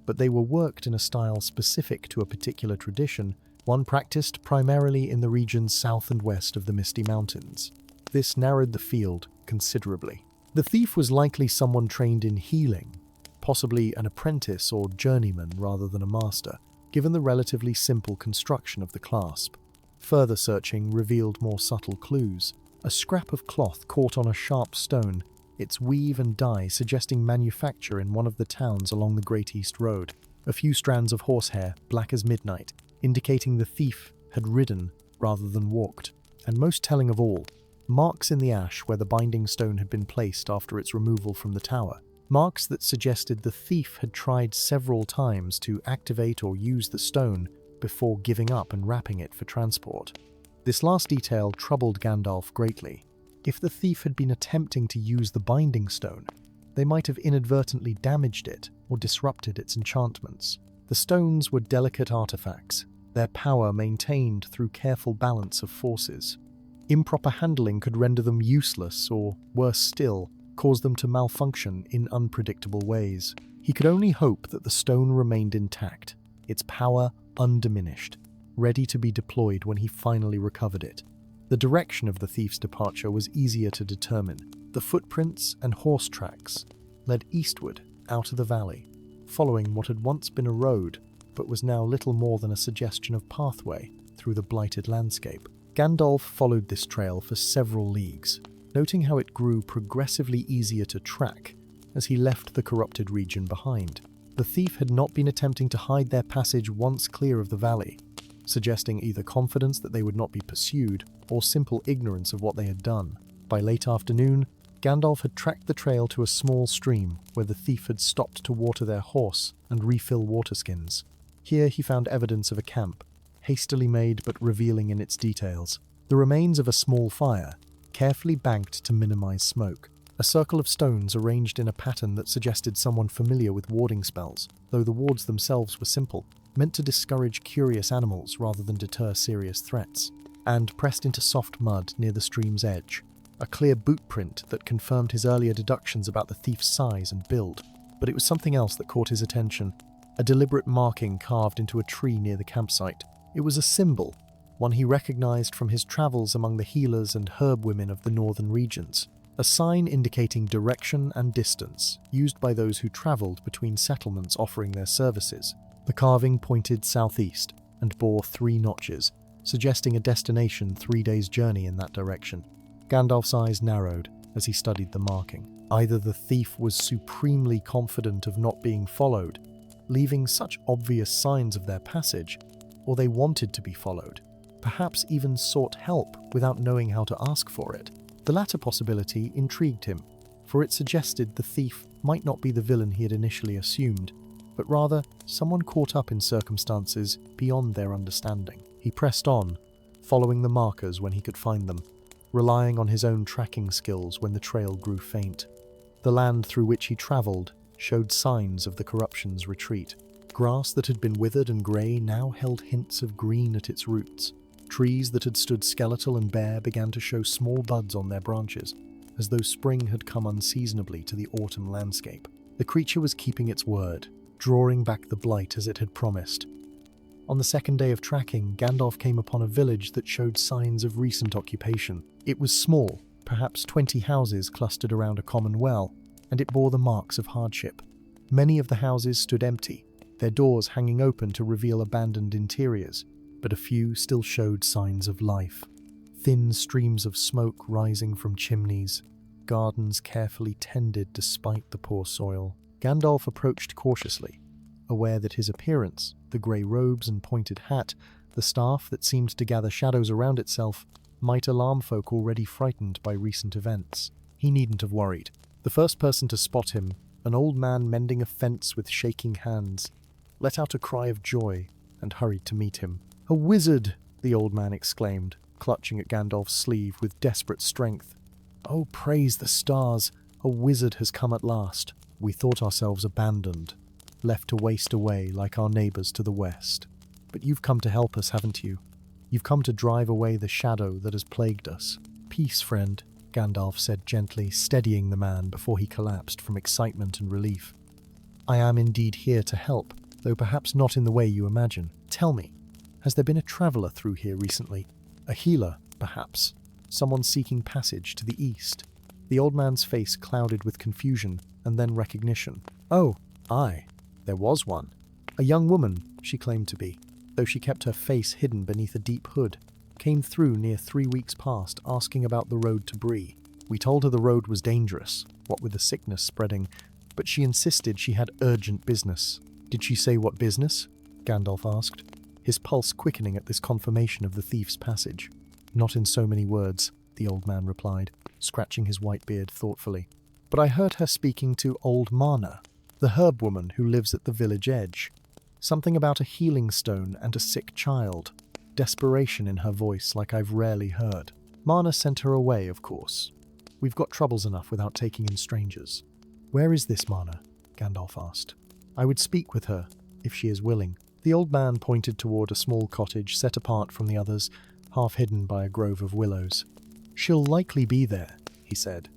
but they were worked in a style specific to a particular tradition, one practiced primarily in the regions south and west of the Misty Mountains. This narrowed the field considerably. The thief was likely someone trained in healing, possibly an apprentice or journeyman rather than a master, given the relatively simple construction of the clasp. Further searching revealed more subtle clues. A scrap of cloth caught on a sharp stone, its weave and dye suggesting manufacture in one of the towns along the Great East Road. A few strands of horsehair, black as midnight, indicating the thief had ridden rather than walked. And most telling of all, marks in the ash where the binding stone had been placed after its removal from the tower. Marks that suggested the thief had tried several times to activate or use the stone before giving up and wrapping it for transport. This last detail troubled Gandalf greatly. If the thief had been attempting to use the binding stone, they might have inadvertently damaged it or disrupted its enchantments. The stones were delicate artifacts, their power maintained through careful balance of forces. Improper handling could render them useless or, worse still, cause them to malfunction in unpredictable ways. He could only hope that the stone remained intact, its power undiminished, ready to be deployed when he finally recovered it. The direction of the thief's departure was easier to determine. The footprints and horse tracks led eastward out of the valley, following what had once been a road, but was now little more than a suggestion of pathway through the blighted landscape. Gandalf followed this trail for several leagues, noting how it grew progressively easier to track as he left the corrupted region behind. The thief had not been attempting to hide their passage once clear of the valley, suggesting either confidence that they would not be pursued or simple ignorance of what they had done. By late afternoon, Gandalf had tracked the trail to a small stream where the thief had stopped to water their horse and refill water skins. Here he found evidence of a camp, hastily made but revealing in its details. The remains of a small fire, carefully banked to minimize smoke. A circle of stones arranged in a pattern that suggested someone familiar with warding spells, though the wards themselves were simple, meant to discourage curious animals rather than deter serious threats. And pressed into soft mud near the stream's edge, a clear boot print that confirmed his earlier deductions about the thief's size and build. But it was something else that caught his attention, a deliberate marking carved into a tree near the campsite. It was a symbol, one he recognized from his travels among the healers and herb women of the northern regions. A sign indicating direction and distance, used by those who traveled between settlements offering their services. The carving pointed southeast and bore 3 notches, suggesting a destination 3 days' journey in that direction. Gandalf's eyes narrowed as he studied the marking. Either the thief was supremely confident of not being followed, leaving such obvious signs of their passage, or they wanted to be followed, perhaps even sought help without knowing how to ask for it. The latter possibility intrigued him, for it suggested the thief might not be the villain he had initially assumed, but rather someone caught up in circumstances beyond their understanding. He pressed on, following the markers when he could find them, relying on his own tracking skills when the trail grew faint. The land through which he travelled showed signs of the corruption's retreat. Grass that had been withered and grey now held hints of green at its roots. Trees that had stood skeletal and bare began to show small buds on their branches, as though spring had come unseasonably to the autumn landscape. The creature was keeping its word, drawing back the blight as it had promised. On the second day of tracking, Gandalf came upon a village that showed signs of recent occupation. It was small, perhaps 20 houses clustered around a common well, and it bore the marks of hardship. Many of the houses stood empty, their doors hanging open to reveal abandoned interiors, but a few still showed signs of life. Thin streams of smoke rising from chimneys, gardens carefully tended despite the poor soil. Gandalf approached cautiously, aware that his appearance, the grey robes and pointed hat, the staff that seemed to gather shadows around itself, might alarm folk already frightened by recent events. He needn't have worried. The first person to spot him, an old man mending a fence with shaking hands, let out a cry of joy and hurried to meet him. "A wizard!" the old man exclaimed, clutching at Gandalf's sleeve with desperate strength. "Oh, praise the stars! A wizard has come at last. We thought ourselves abandoned, left to waste away like our neighbours to the west. But you've come to help us, haven't you? You've come to drive away the shadow that has plagued us." "Peace, friend," Gandalf said gently, steadying the man before he collapsed from excitement and relief. "I am indeed here to help, though perhaps not in the way you imagine. Tell me, has there been a traveller through here recently? A healer, perhaps? Someone seeking passage to the east?" The old man's face clouded with confusion and then recognition. "Oh, aye, there was one. A young woman, she claimed to be, though she kept her face hidden beneath a deep hood. Came through near 3 weeks past asking about the road to Bree. We told her the road was dangerous, what with the sickness spreading, but she insisted she had urgent business." "Did she say what business?" Gandalf asked, his pulse quickening at this confirmation of the thief's passage. "Not in so many words," the old man replied, scratching his white beard thoughtfully. "But I heard her speaking to old Marna, the herb woman who lives at the village edge. Something about a healing stone and a sick child. Desperation in her voice like I've rarely heard. Marna sent her away, of course. We've got troubles enough without taking in strangers." "Where is this Marna?" Gandalf asked. "I would speak with her, if she is willing." The old man pointed toward a small cottage set apart from the others, half hidden by a grove of willows. "She'll likely be there," he said,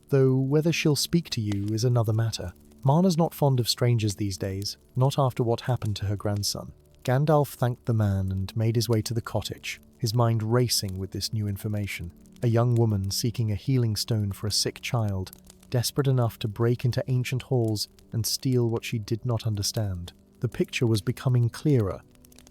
"though whether she'll speak to you is another matter. Marna's not fond of strangers these days, not after what happened to her grandson." Gandalf thanked the man and made his way to the cottage, his mind racing with this new information. A young woman seeking a healing stone for a sick child, desperate enough to break into ancient halls and steal what she did not understand. The picture was becoming clearer,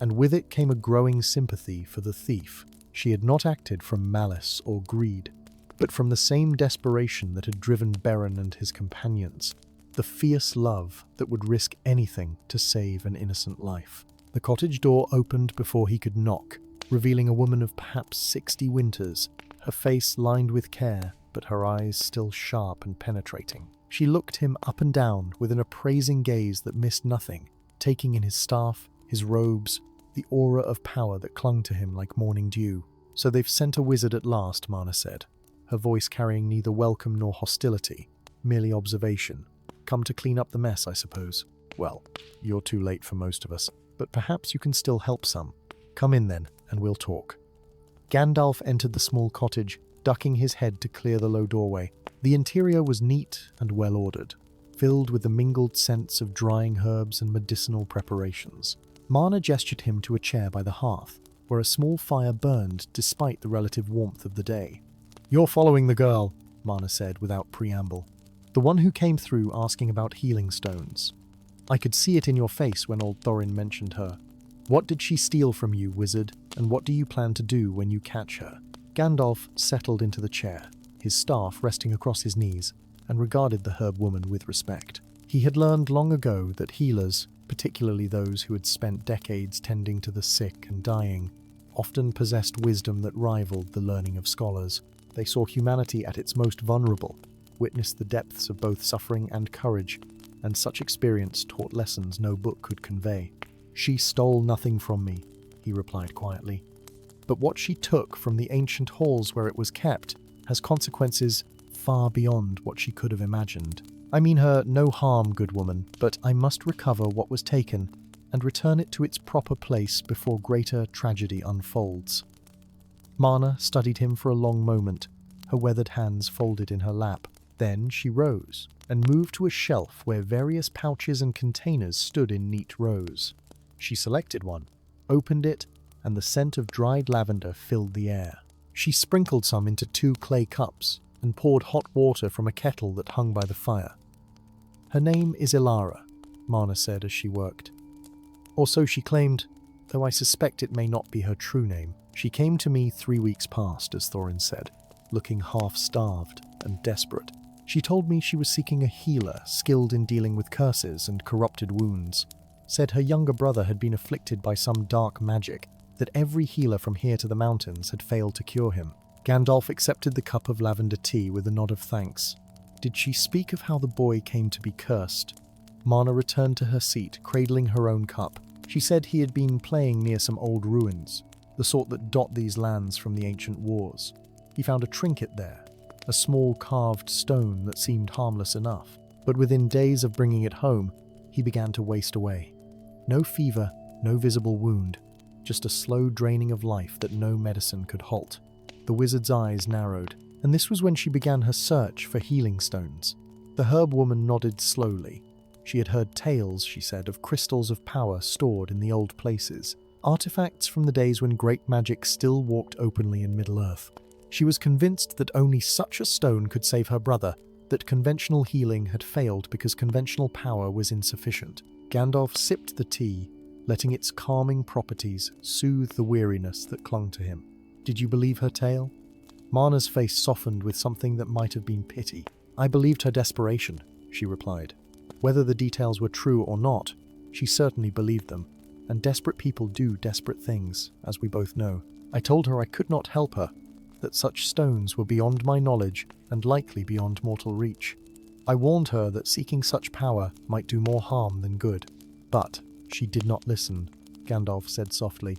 and with it came a growing sympathy for the thief. She had not acted from malice or greed, but from the same desperation that had driven Beren and his companions, the fierce love that would risk anything to save an innocent life. The cottage door opened before he could knock, revealing a woman of perhaps 60 winters, her face lined with care, but her eyes still sharp and penetrating. She looked him up and down with an appraising gaze that missed nothing, taking in his staff, his robes, the aura of power that clung to him like morning dew. "So they've sent a wizard at last," Marna said, her voice carrying neither welcome nor hostility, merely observation. "Come to clean up the mess, I suppose. Well, you're too late for most of us, but perhaps you can still help some. Come in then, and we'll talk." Gandalf entered the small cottage, ducking his head to clear the low doorway. The interior was neat and well-ordered, filled with the mingled scents of drying herbs and medicinal preparations. Marna gestured him to a chair by the hearth, where a small fire burned despite the relative warmth of the day. "You're following the girl," Marna said without preamble. "The one who came through asking about healing stones. I could see it in your face when old Thorin mentioned her. What did she steal from you, wizard, and what do you plan to do when you catch her?" Gandalf settled into the chair, his staff resting across his knees, and regarded the herb woman with respect. He had learned long ago that healers, particularly those who had spent decades tending to the sick and dying, often possessed wisdom that rivaled the learning of scholars. They saw humanity at its most vulnerable, witnessed the depths of both suffering and courage, and such experience taught lessons no book could convey. "She stole nothing from me," he replied quietly. "But what she took from the ancient halls where it was kept has consequences far beyond what she could have imagined. I mean her no harm, good woman, but I must recover what was taken and return it to its proper place before greater tragedy unfolds." Marna studied him for a long moment, her weathered hands folded in her lap. Then she rose and moved to a shelf where various pouches and containers stood in neat rows. She selected one, opened it, and the scent of dried lavender filled the air. She sprinkled some into 2 clay cups and poured hot water from a kettle that hung by the fire. "Her name is Ilara," Marna said as she worked. "Or so she claimed, though I suspect it may not be her true name. She came to me 3 weeks past," as Thorin said, looking half-starved and desperate. "She told me she was seeking a healer skilled in dealing with curses and corrupted wounds. Said her younger brother had been afflicted by some dark magic, that every healer from here to the mountains had failed to cure him." Gandalf accepted the cup of lavender tea with a nod of thanks. "Did she speak of how the boy came to be cursed?" Marna returned to her seat, cradling her own cup. She said he had been playing near some old ruins, the sort that dot these lands from the ancient wars. He found a trinket there, a small carved stone that seemed harmless enough, but within days of bringing it home, he began to waste away. No fever, no visible wound, just a slow draining of life that no medicine could halt. The wizard's eyes narrowed, and this was when she began her search for healing stones. The herb woman nodded slowly. She had heard tales, she said, of crystals of power stored in the old places, artifacts from the days when great magic still walked openly in Middle-earth. She was convinced that only such a stone could save her brother, that conventional healing had failed because conventional power was insufficient. Gandalf sipped the tea, letting its calming properties soothe the weariness that clung to him. "Did you believe her tale?" Marna's face softened with something that might have been pity. "I believed her desperation," she replied. Whether the details were true or not, she certainly believed them, and desperate people do desperate things, as we both know. I told her I could not help her, that such stones were beyond my knowledge and likely beyond mortal reach. I warned her that seeking such power might do more harm than good. But she did not listen, Gandalf said softly.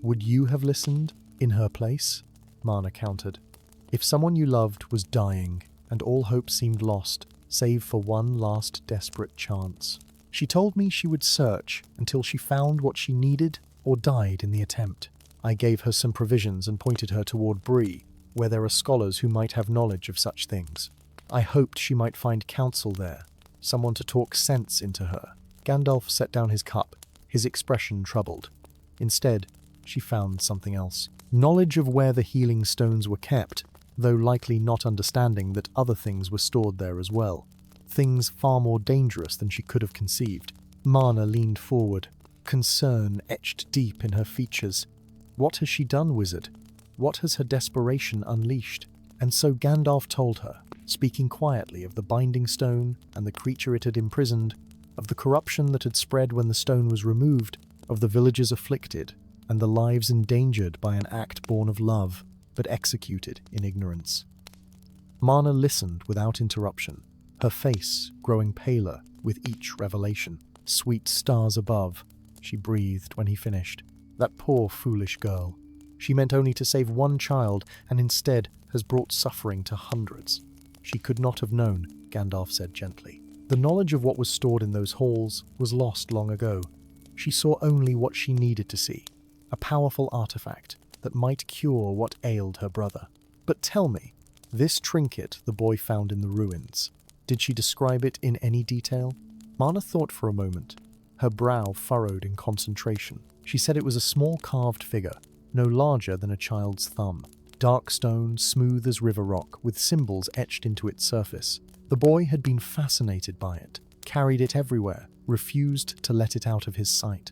"Would you have listened in her place?" Marna countered. "If someone you loved was dying, and all hope seemed lost, save for one last desperate chance. She told me she would search until she found what she needed or died in the attempt. I gave her some provisions and pointed her toward Bree, where there are scholars who might have knowledge of such things. I hoped she might find counsel there, someone to talk sense into her. Gandalf set down his cup, his expression troubled. Instead, she found something else. Knowledge of where the healing stones were kept, though likely not understanding that other things were stored there as well. Things far more dangerous than she could have conceived. Marna leaned forward, concern etched deep in her features. What has she done, wizard? What has her desperation unleashed? And so Gandalf told her, speaking quietly of the binding stone and the creature it had imprisoned, of the corruption that had spread when the stone was removed, of the villagers afflicted, and the lives endangered by an act born of love, but executed in ignorance. Marna listened without interruption, her face growing paler with each revelation. Sweet stars above, she breathed when he finished. That poor, foolish girl. She meant only to save one child, and instead has brought suffering to hundreds. She could not have known, Gandalf said gently. The knowledge of what was stored in those halls was lost long ago. She saw only what she needed to see, a powerful artifact that might cure what ailed her brother. But tell me, this trinket the boy found in the ruins, did she describe it in any detail? Marna thought for a moment, her brow furrowed in concentration. She said it was a small carved figure, no larger than a child's thumb. Dark stone, smooth as river rock, with symbols etched into its surface. The boy had been fascinated by it, carried it everywhere, refused to let it out of his sight.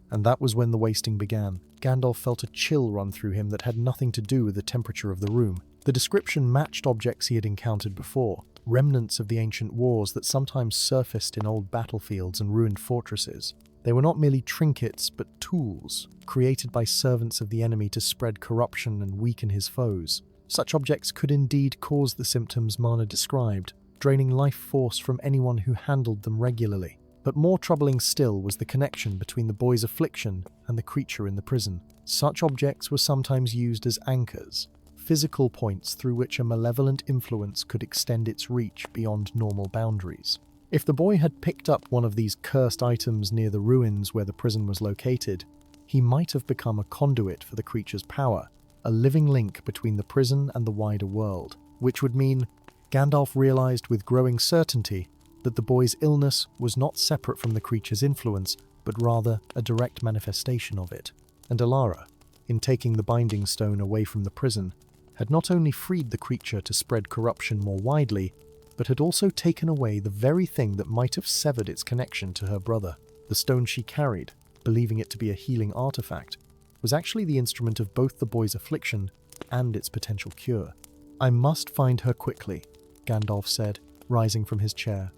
And that was when the wasting began. Gandalf felt a chill run through him that had nothing to do with the temperature of the room. The description matched objects he had encountered before, remnants of the ancient wars that sometimes surfaced in old battlefields and ruined fortresses. They were not merely trinkets, but tools, created by servants of the enemy to spread corruption and weaken his foes. Such objects could indeed cause the symptoms Marna described, draining life force from anyone who handled them regularly. But more troubling still was the connection between the boy's affliction and the creature in the prison. Such objects were sometimes used as anchors, physical points through which a malevolent influence could extend its reach beyond normal boundaries. If the boy had picked up one of these cursed items near the ruins where the prison was located, he might have become a conduit for the creature's power, a living link between the prison and the wider world, which would mean, Gandalf realized with growing certainty, that the boy's illness was not separate from the creature's influence, but rather a direct manifestation of it. And Alara, in taking the binding stone away from the prison, had not only freed the creature to spread corruption more widely, but had also taken away the very thing that might have severed its connection to her brother. The stone she carried, believing it to be a healing artifact, was actually the instrument of both the boy's affliction and its potential cure. I must find her quickly, Gandalf said, rising from his chair.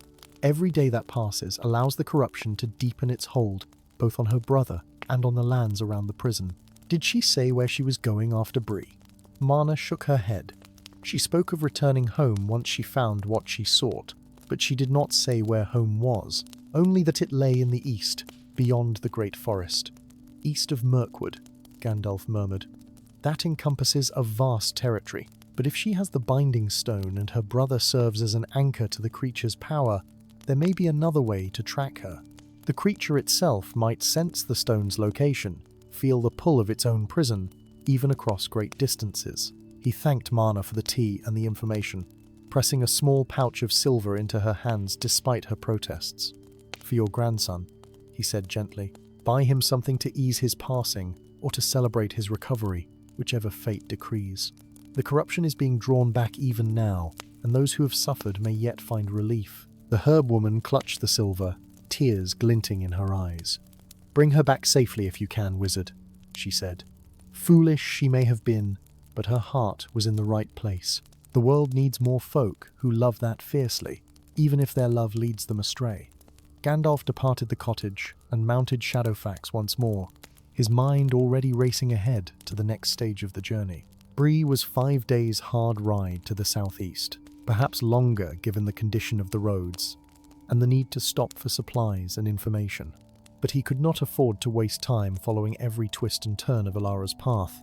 Every day that passes allows the corruption to deepen its hold, both on her brother and on the lands around the prison. Did she say where she was going after Bree? Marna shook her head. She spoke of returning home once she found what she sought, but she did not say where home was, only that it lay in the east, beyond the great forest. East of Mirkwood, Gandalf murmured. That encompasses a vast territory, but if she has the binding stone and her brother serves as an anchor to the creature's power, there may be another way to track her. The creature itself might sense the stone's location, feel the pull of its own prison, even across great distances. He thanked Marna for the tea and the information, pressing a small pouch of silver into her hands despite her protests. For your grandson, he said gently. Buy him something to ease his passing or to celebrate his recovery, whichever fate decrees. The corruption is being drawn back even now, and those who have suffered may yet find relief. The herb woman clutched the silver, tears glinting in her eyes. Bring her back safely if you can, wizard, she said. Foolish she may have been, but her heart was in the right place. The world needs more folk who love that fiercely, even if their love leads them astray. Gandalf departed the cottage and mounted Shadowfax once more, his mind already racing ahead to the next stage of the journey. Bree was 5 days' hard ride to the southeast, perhaps longer given the condition of the roads, and the need to stop for supplies and information. But he could not afford to waste time following every twist and turn of Alara's path.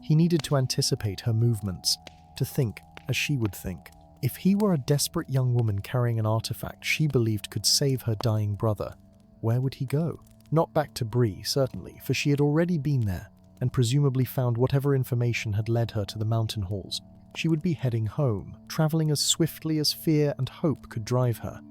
He needed to anticipate her movements, to think as she would think. If he were a desperate young woman carrying an artifact she believed could save her dying brother, where would he go? Not back to Bree, certainly, for she had already been there, and presumably found whatever information had led her to the mountain halls, she would be heading home, traveling as swiftly as fear and hope could drive her.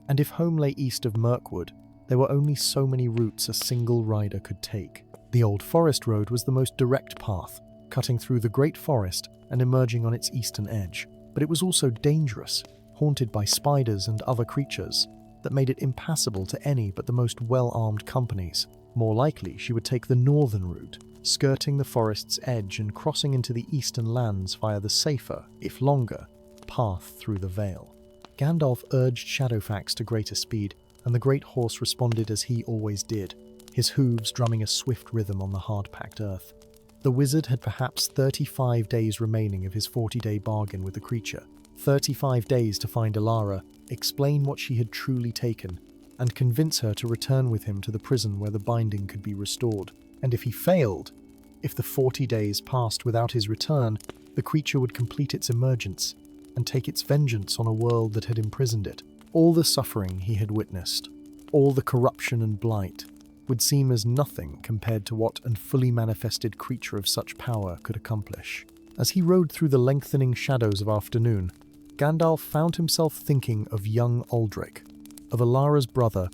And if home lay east of Mirkwood, there were only so many routes a single rider could take. The Old Forest Road was the most direct path, cutting through the Great Forest and emerging on its eastern edge. But it was also dangerous, haunted by spiders and other creatures, that made it impassable to any but the most well-armed companies. More likely, she would take the northern route, skirting the forest's edge and crossing into the eastern lands via the safer, if longer, path through the Vale. Gandalf urged Shadowfax to greater speed, and the great horse responded as he always did, his hooves drumming a swift rhythm on the hard-packed earth. The wizard had perhaps 35 days remaining of his 40-day bargain with the creature. 35 days to find Alara, explain what she had truly taken, and convince her to return with him to the prison where the binding could be restored. And if he failed, if the 40 days passed without his return, the creature would complete its emergence and take its vengeance on a world that had imprisoned it. All the suffering he had witnessed, all the corruption and blight, would seem as nothing compared to what a fully manifested creature of such power could accomplish. As he rode through the lengthening shadows of afternoon, Gandalf found himself thinking of young Aldric, of Alara's brother,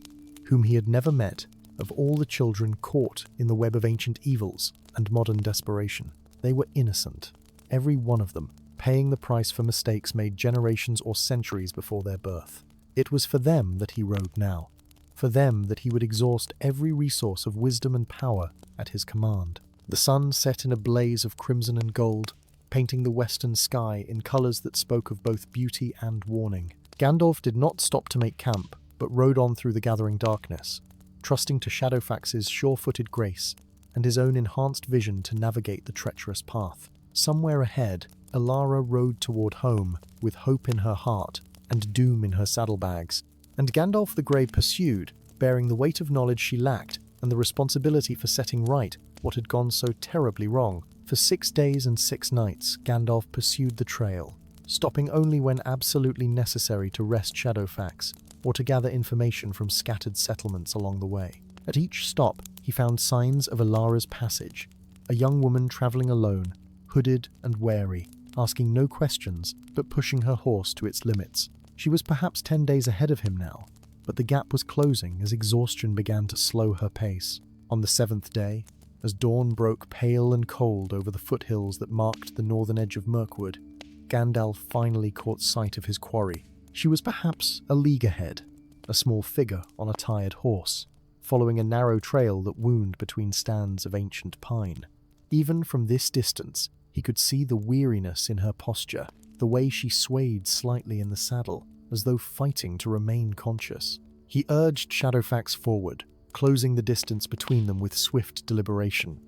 whom he had never met, of all the children caught in the web of ancient evils and modern desperation. They were innocent, every one of them, paying the price for mistakes made generations or centuries before their birth. It was for them that he rode now, for them that he would exhaust every resource of wisdom and power at his command. The sun set in a blaze of crimson and gold, painting the western sky in colours that spoke of both beauty and warning. Gandalf did not stop to make camp, but rode on through the gathering darkness, trusting to Shadowfax's sure-footed grace and his own enhanced vision to navigate the treacherous path. Somewhere ahead, Alara rode toward home, with hope in her heart and doom in her saddlebags, and Gandalf the Grey pursued, bearing the weight of knowledge she lacked and the responsibility for setting right what had gone so terribly wrong. For 6 days and 6 nights, Gandalf pursued the trail, stopping only when absolutely necessary to rest Shadowfax or to gather information from scattered settlements along the way. At each stop, he found signs of Alara's passage, a young woman travelling alone, hooded and wary, asking no questions but pushing her horse to its limits. She was perhaps 10 days ahead of him now, but the gap was closing as exhaustion began to slow her pace. On the 7th day, as dawn broke pale and cold over the foothills that marked the northern edge of Mirkwood, Gandalf finally caught sight of his quarry. She was perhaps a league ahead, a small figure on a tired horse, following a narrow trail that wound between stands of ancient pine. Even from this distance, he could see the weariness in her posture, the way she swayed slightly in the saddle, as though fighting to remain conscious. He urged Shadowfax forward, closing the distance between them with swift deliberation.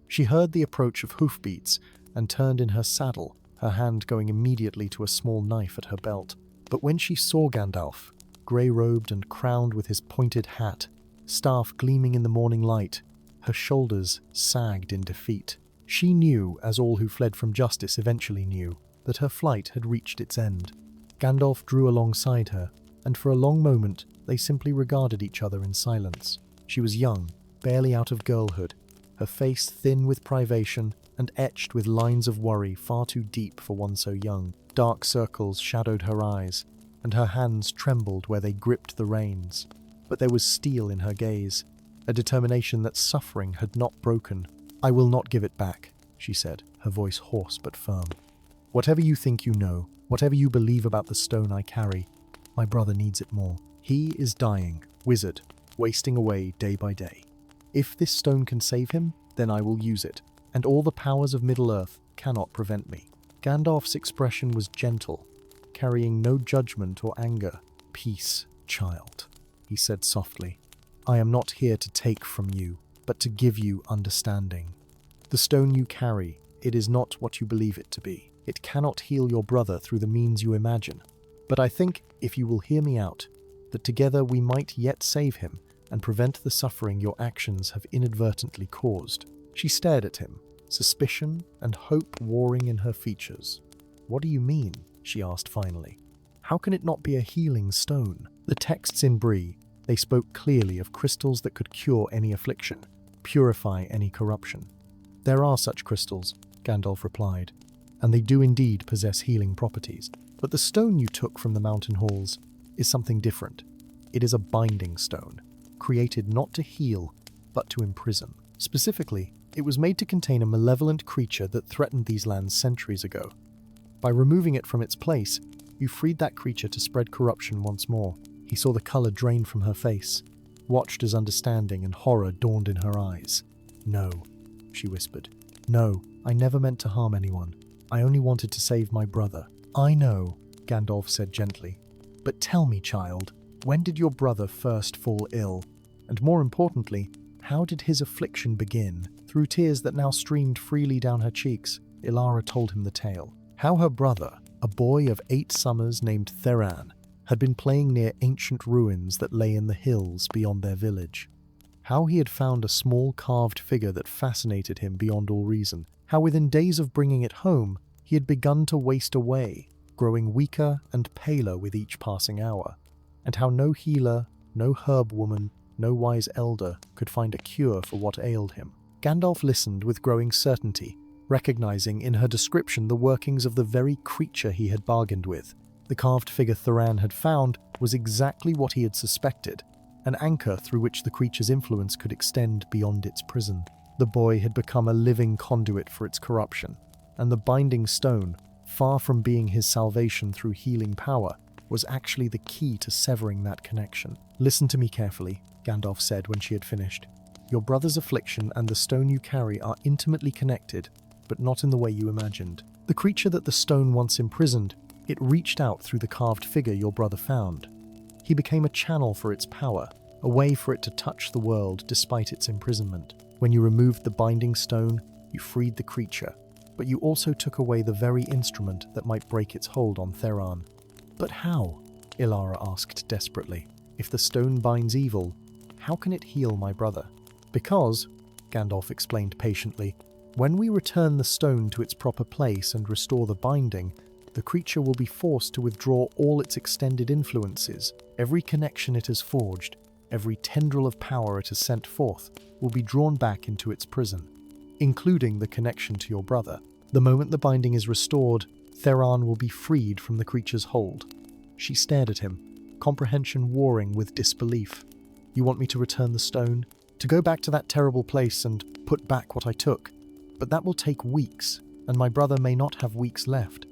She heard the approach of hoofbeats and turned in her saddle, her hand going immediately to a small knife at her belt. But when she saw Gandalf, grey-robed and crowned with his pointed hat, staff gleaming in the morning light, her shoulders sagged in defeat. She knew, as all who fled from justice eventually knew, that her flight had reached its end. Gandalf drew alongside her, and for a long moment they simply regarded each other in silence. She was young, barely out of girlhood, her face thin with privation and etched with lines of worry far too deep for one so young. Dark circles shadowed her eyes, and her hands trembled where they gripped the reins. But there was steel in her gaze, a determination that suffering had not broken. "I will not give it back," she said, her voice hoarse but firm. "Whatever you think you know, whatever you believe about the stone I carry, my brother needs it more. He is dying, wizard, wasting away day by day. If this stone can save him, then I will use it, and all the powers of Middle-earth cannot prevent me." Gandalf's expression was gentle, carrying no judgment or anger. "Peace, child," he said softly. "I am not here to take from you, but to give you understanding. The stone you carry, it is not what you believe it to be. It cannot heal your brother through the means you imagine. But I think, if you will hear me out, that together we might yet save him and prevent the suffering your actions have inadvertently caused." She stared at him, suspicion and hope warring in her features. "What do you mean?" she asked finally. "How can it not be a healing stone?" The texts in Bree, they spoke clearly of crystals that could cure any affliction, purify any corruption. There are such crystals, Gandalf replied, and they do indeed possess healing properties. But the stone you took from the mountain halls is something different. It is a binding stone, created not to heal, but to imprison. Specifically, it was made to contain a malevolent creature that threatened these lands centuries ago. By removing it from its place, you freed that creature to spread corruption once more. He saw the color drain from her face, watched as understanding and horror dawned in her eyes. "No," she whispered. "No, I never meant to harm anyone. I only wanted to save my brother." "I know," Gandalf said gently. "But tell me, child, when did your brother first fall ill? And more importantly, how did his affliction begin?" Through tears that now streamed freely down her cheeks, Ilara told him the tale. How her brother, a boy of 8 summers named Theran, had been playing near ancient ruins that lay in the hills beyond their village. How he had found a small carved figure that fascinated him beyond all reason. How within days of bringing it home, he had begun to waste away, growing weaker and paler with each passing hour. And how no healer, no herb woman, no wise elder could find a cure for what ailed him. Gandalf listened with growing certainty, recognizing in her description the workings of the very creature he had bargained with. The carved figure Theran had found was exactly what he had suspected, an anchor through which the creature's influence could extend beyond its prison. The boy had become a living conduit for its corruption, and the binding stone, far from being his salvation through healing power, was actually the key to severing that connection. "Listen to me carefully," Gandalf said when she had finished. "Your brother's affliction and the stone you carry are intimately connected, but not in the way you imagined. The creature that the stone once imprisoned, it reached out through the carved figure your brother found. He became a channel for its power, a way for it to touch the world despite its imprisonment. When you removed the binding stone, you freed the creature, but you also took away the very instrument that might break its hold on Theran." "But how?" Ilara asked desperately. "If the stone binds evil, how can it heal my brother?" "Because," Gandalf explained patiently, "when we return the stone to its proper place and restore the binding, the creature will be forced to withdraw all its extended influences. Every connection it has forged, every tendril of power it has sent forth, will be drawn back into its prison, including the connection to your brother. The moment the binding is restored, Theran will be freed from the creature's hold." She stared at him, comprehension warring with disbelief. "You want me to return the stone? To go back to that terrible place and put back what I took? But that will take weeks, and my brother may not have weeks left.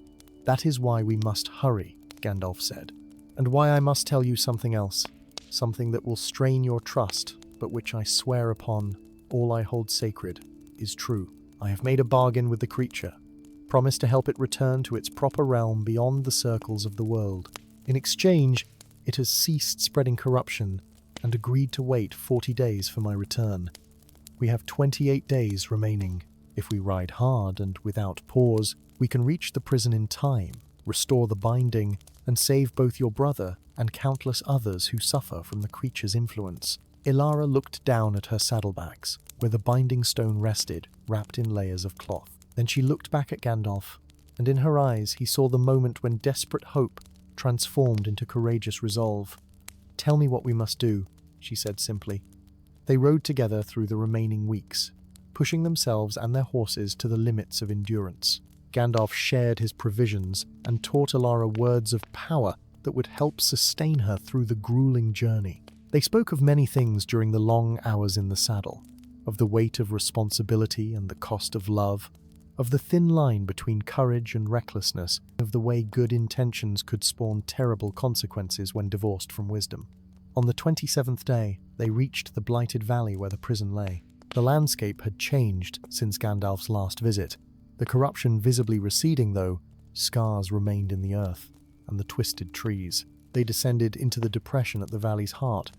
That is why we must hurry," Gandalf said. "And why I must tell you something else. Something that will strain your trust, but which I swear upon, all I hold sacred, is true. I have made a bargain with the creature. Promise to help it return to its proper realm beyond the circles of the world. In exchange, it has ceased spreading corruption and agreed to wait 40 days for my return. We have 28 days remaining. If we ride hard and without pause, we can reach the prison in time, restore the binding, and save both your brother and countless others who suffer from the creature's influence." Ilara looked down at her saddlebags, where the binding stone rested, wrapped in layers of cloth. Then she looked back at Gandalf, and in her eyes he saw the moment when desperate hope transformed into courageous resolve. "Tell me what we must do," she said simply. They rode together through the remaining weeks, pushing themselves and their horses to the limits of endurance. Gandalf shared his provisions and taught Ilara words of power that would help sustain her through the grueling journey. They spoke of many things during the long hours in the saddle, of the weight of responsibility and the cost of love, of the thin line between courage and recklessness, of the way good intentions could spawn terrible consequences when divorced from wisdom. On the 27th day, they reached the blighted valley where the prison lay. The landscape had changed since Gandalf's last visit. The corruption visibly receding, though, scars remained in the earth and the twisted trees. They descended into the depression at the valley's heart,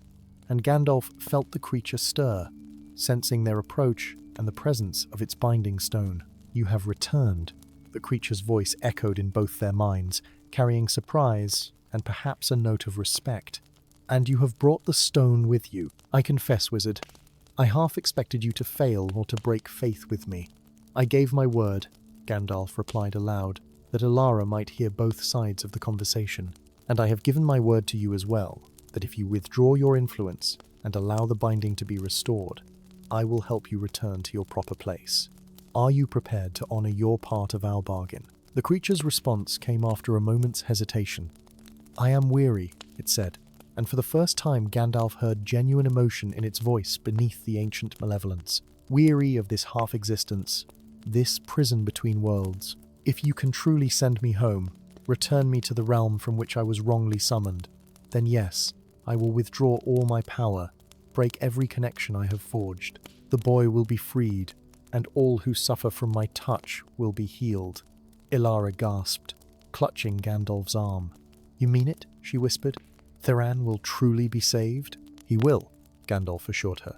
and Gandalf felt the creature stir, sensing their approach and the presence of its binding stone. "You have returned," the creature's voice echoed in both their minds, carrying surprise and perhaps a note of respect. "And you have brought the stone with you. I confess, wizard, I half expected you to fail or to break faith with me." "I gave my word," Gandalf replied aloud, "that Ilara might hear both sides of the conversation. And I have given my word to you as well, that if you withdraw your influence and allow the binding to be restored, I will help you return to your proper place." Are you prepared to honor your part of our bargain? The creature's response came after a moment's hesitation. I am weary, it said, and for the first time Gandalf heard genuine emotion in its voice beneath the ancient malevolence. Weary of this half-existence, this prison between worlds. If you can truly send me home, return me to the realm from which I was wrongly summoned, then yes, I will withdraw all my power, break every connection I have forged. The boy will be freed, and all who suffer from my touch will be healed. Ilara gasped, clutching Gandalf's arm. You mean it? She whispered. Theran will truly be saved? He will, Gandalf assured her.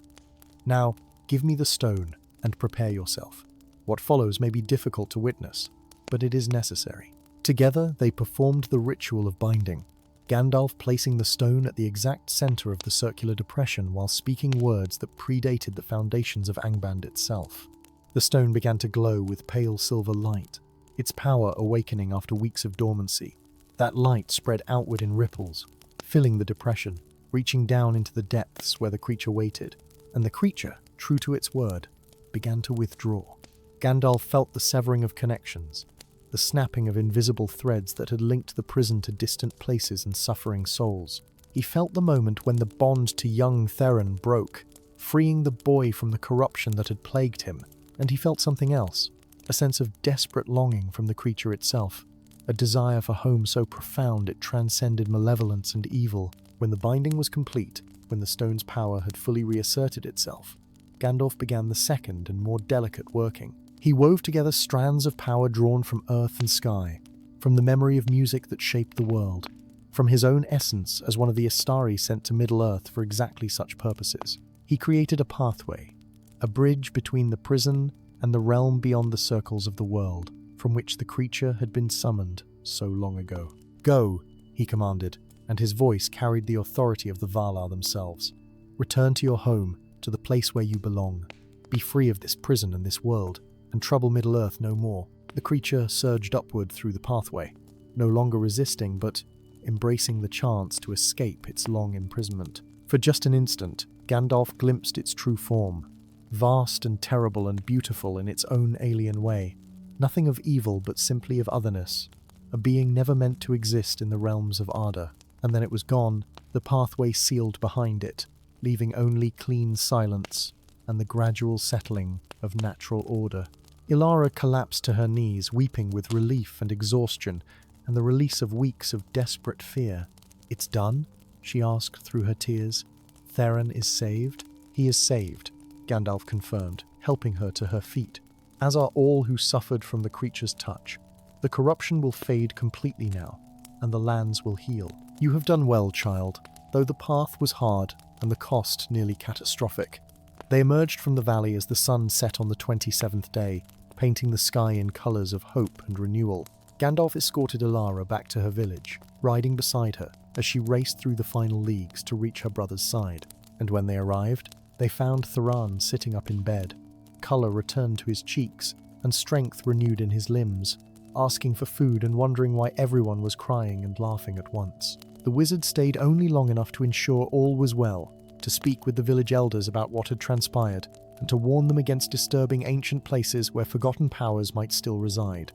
Now, give me the stone and prepare yourself. What follows may be difficult to witness, but it is necessary. Together, they performed the ritual of binding, Gandalf placing the stone at the exact center of the circular depression while speaking words that predated the foundations of Angband itself. The stone began to glow with pale silver light, its power awakening after weeks of dormancy. That light spread outward in ripples, filling the depression, reaching down into the depths where the creature waited, and the creature, true to its word, began to withdraw. Gandalf felt the severing of connections, the snapping of invisible threads that had linked the prison to distant places and suffering souls. He felt the moment when the bond to young Theron broke, freeing the boy from the corruption that had plagued him, and he felt something else, a sense of desperate longing from the creature itself, a desire for home so profound it transcended malevolence and evil. When the binding was complete, when the stone's power had fully reasserted itself, Gandalf began the second and more delicate working. He wove together strands of power drawn from earth and sky, from the memory of music that shaped the world, from his own essence as one of the Astari sent to Middle-earth for exactly such purposes. He created a pathway, a bridge between the prison and the realm beyond the circles of the world, from which the creature had been summoned so long ago. Go, he commanded, and his voice carried the authority of the Valar themselves. Return to your home, to the place where you belong. Be free of this prison and this world, and trouble Middle-earth no more. The creature surged upward through the pathway, no longer resisting but embracing the chance to escape its long imprisonment. For just an instant, Gandalf glimpsed its true form, vast and terrible and beautiful in its own alien way. Nothing of evil but simply of otherness, a being never meant to exist in the realms of Arda. And then it was gone, the pathway sealed behind it, leaving only clean silence and the gradual settling of natural order. Ilara collapsed to her knees, weeping with relief and exhaustion, and the release of weeks of desperate fear. It's done? She asked through her tears. Theron is saved? He is saved, Gandalf confirmed, helping her to her feet, as are all who suffered from the creature's touch. The corruption will fade completely now, and the lands will heal. You have done well, child, though the path was hard and the cost nearly catastrophic. They emerged from the valley as the sun set on the 27th day, painting the sky in colours of hope and renewal. Gandalf escorted Ilara back to her village, riding beside her as she raced through the final leagues to reach her brother's side. And when they arrived, they found Theran sitting up in bed, colour returned to his cheeks and strength renewed in his limbs, asking for food and wondering why everyone was crying and laughing at once. The wizard stayed only long enough to ensure all was well, to speak with the village elders about what had transpired, and to warn them against disturbing ancient places where forgotten powers might still reside.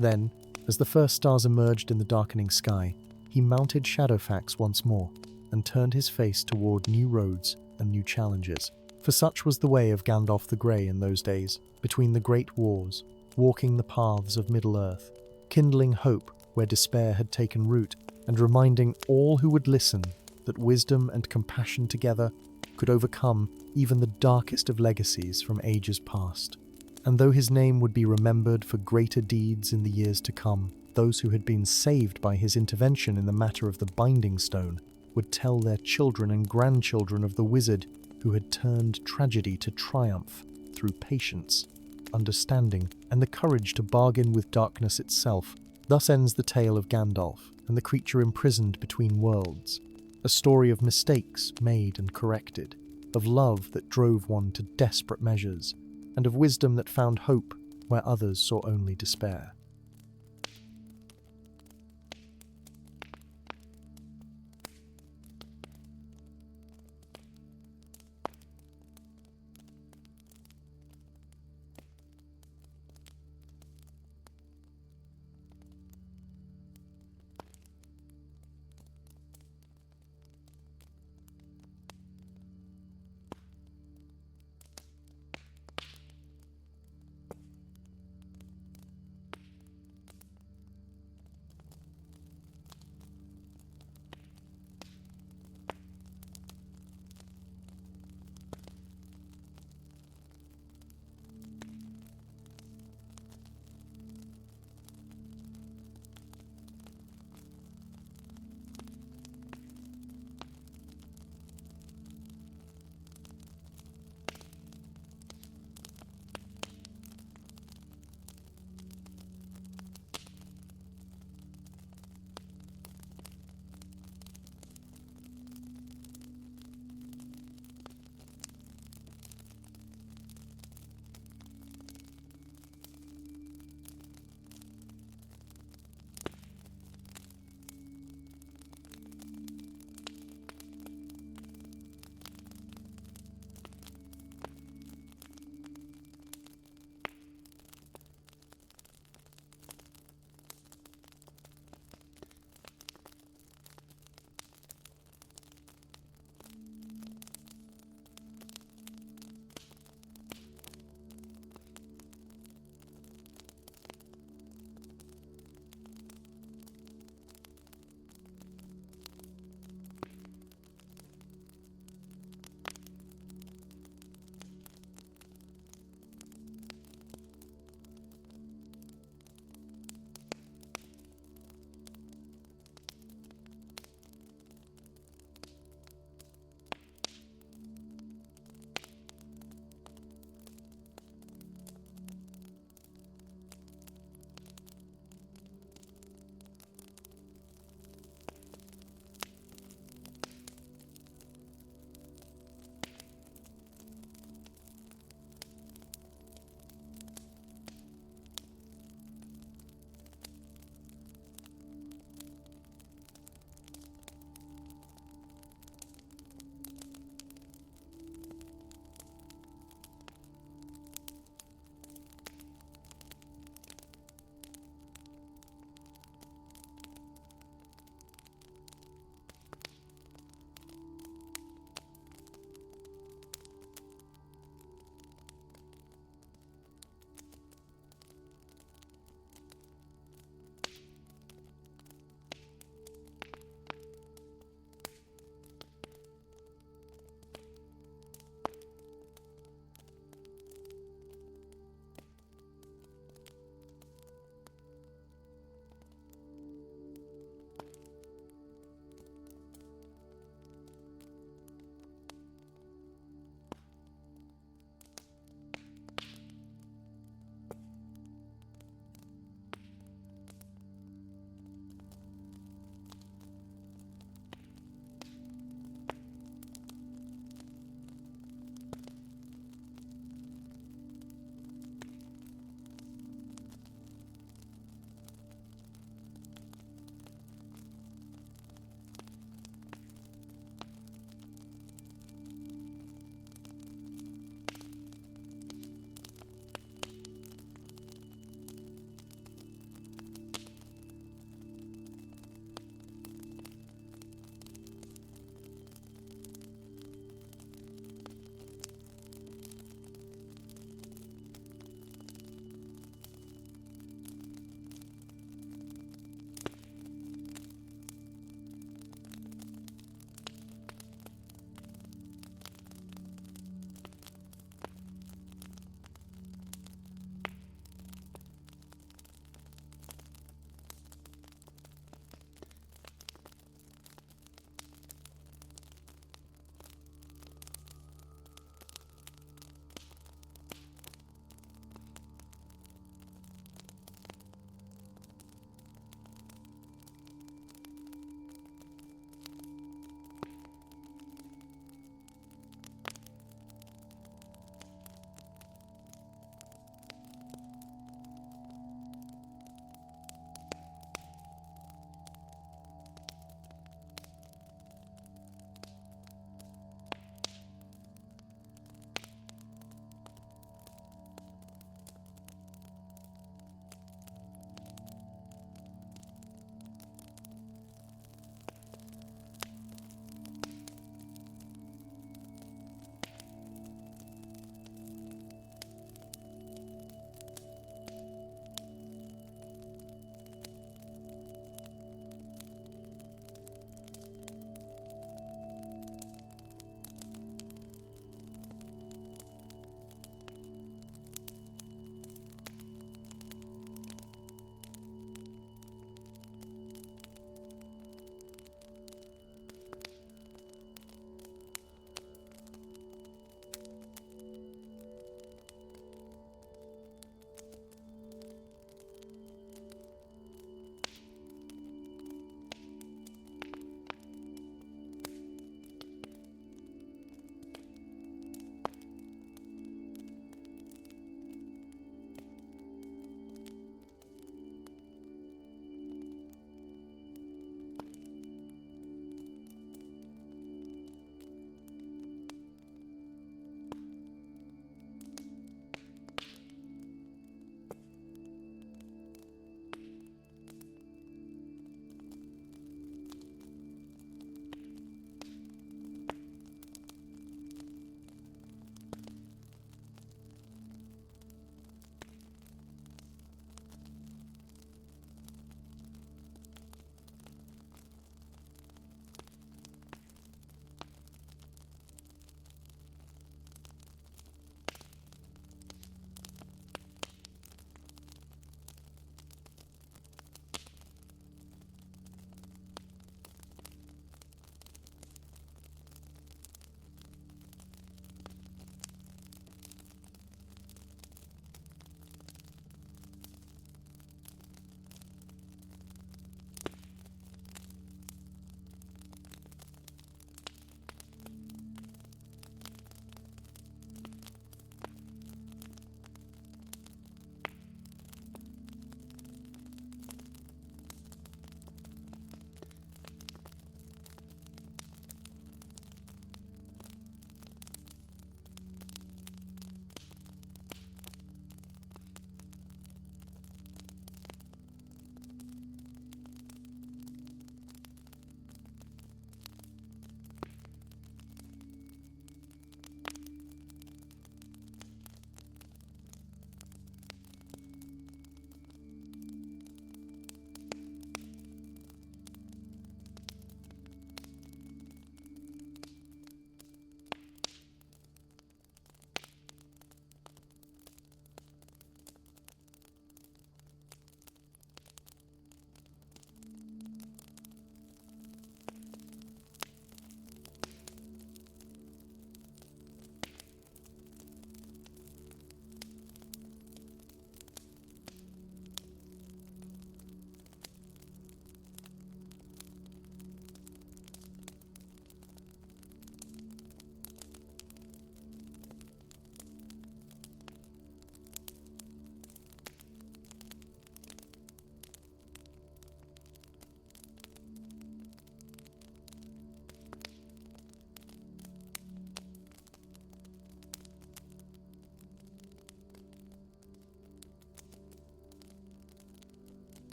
Then, as the first stars emerged in the darkening sky, he mounted Shadowfax once more, and turned his face toward new roads and new challenges. For such was the way of Gandalf the Grey in those days, between the great wars, walking the paths of Middle-earth, kindling hope where despair had taken root, and reminding all who would listen that wisdom and compassion together could overcome even the darkest of legacies from ages past. And though his name would be remembered for greater deeds in the years to come, those who had been saved by his intervention in the matter of the Binding Stone would tell their children and grandchildren of the wizard who had turned tragedy to triumph through patience, understanding, and the courage to bargain with darkness itself. Thus ends the tale of Gandalf and the creature imprisoned between worlds. A story of mistakes made and corrected, of love that drove one to desperate measures, and of wisdom that found hope where others saw only despair.